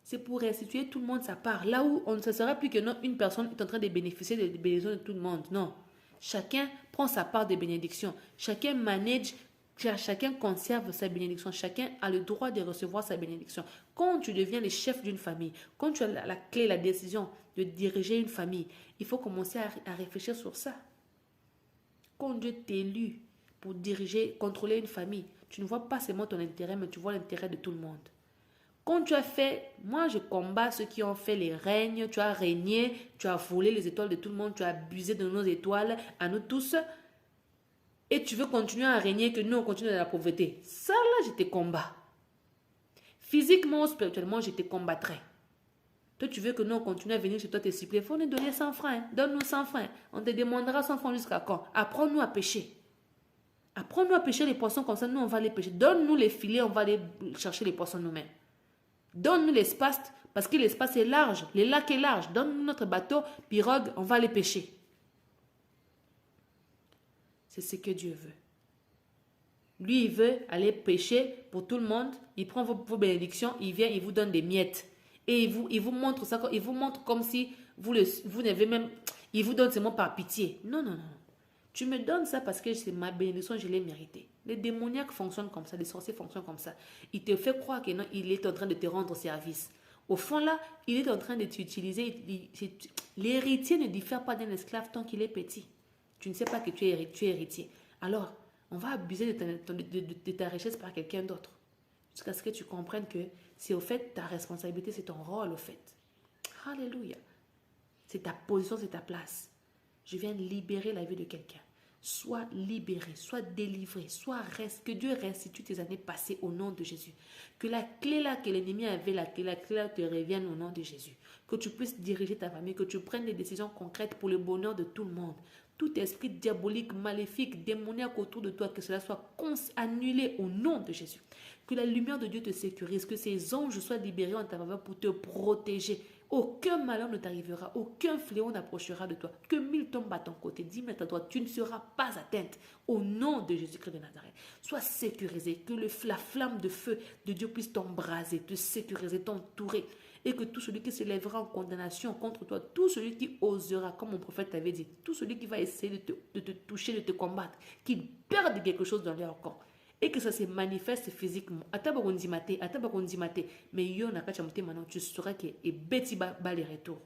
C'est pour restituer tout le monde sa part. Là où on ne se sera plus que non, une personne est en train de bénéficier des bénédictions de tout le monde. Non. Chacun prend sa part de bénédiction. Chacun manage, chacun conserve sa bénédiction. Chacun a le droit de recevoir sa bénédiction. Quand tu deviens le chef d'une famille, quand tu as la clé, la décision de diriger une famille, il faut commencer à réfléchir sur ça. Quand Dieu t'élit pour diriger, contrôler une famille, tu ne vois pas seulement ton intérêt, mais tu vois l'intérêt de tout le monde. Quand tu as fait, moi je combats ceux qui ont fait les règnes, tu as régné, tu as volé les étoiles de tout le monde, tu as abusé de nos étoiles, à nous tous, et tu veux continuer à régner, que nous on continue dans la pauvreté. Ça là, je te combats. Physiquement ou spirituellement, je te combattrai. Toi, tu veux que nous, on continue à venir chez toi te supplier. Il faut nous donner 100 francs. Hein. Donne-nous 100 francs. On te demandera 100 francs jusqu'à quand? Apprends-nous à pêcher. Apprends-nous à pêcher les poissons comme ça. Nous, on va les pêcher. Donne-nous les filets. On va aller chercher les poissons nous-mêmes. Donne-nous l'espace. Parce que l'espace est large. Le lac est large. Donne-nous notre bateau, pirogue. On va les pêcher. C'est ce que Dieu veut. Lui, il veut aller pêcher pour tout le monde. Il prend vos bénédictions. Il vient, il vous donne des miettes. Et il vous montre ça. Il vous montre comme si vous n'avez même... Il vous donne seulement par pitié. Non, non, non. Tu me donnes ça parce que c'est ma bénédiction, je l'ai mérité. Les démoniaques fonctionnent comme ça. Les sorciers fonctionnent comme ça. Il te fait croire que non, il est en train de te rendre service. Au fond, là, il est en train de t'utiliser. L'héritier ne diffère pas d'un esclave tant qu'il est petit. Tu ne sais pas que tu es héritier. Alors, on va abuser de ta richesse par quelqu'un d'autre. Jusqu'à ce que tu comprennes que c'est au fait ta responsabilité, c'est ton rôle au fait. Alléluia. C'est ta position, c'est ta place. Je viens libérer la vie de quelqu'un. Sois libéré, sois délivré, que Dieu restitue tes années passées au nom de Jésus. Que la clé là que l'ennemi avait, la clé là te revienne au nom de Jésus. Que tu puisses diriger ta famille, que tu prennes des décisions concrètes pour le bonheur de tout le monde. Tout esprit diabolique, maléfique, démoniaque autour de toi, que cela soit annulé au nom de Jésus. Que la lumière de Dieu te sécurise, que ces anges soient libérés en ta faveur pour te protéger. Aucun malheur ne t'arrivera, aucun fléau n'approchera de toi. Que 1000 tombent à ton côté, 10 000 à toi, tu ne seras pas atteinte. Au nom de Jésus-Christ de Nazareth, sois sécurisé, que la flamme de feu de Dieu puisse t'embraser, te sécuriser, t'entourer. Et que tout celui qui se lèvera en condamnation contre toi, tout celui qui osera, comme mon prophète t'avait dit, tout celui qui va essayer de te toucher, de te combattre, qu'il perde quelque chose dans leur corps. Et que ça se manifeste physiquement. Mais maintenant, tu sauras que et bêti bas les retours.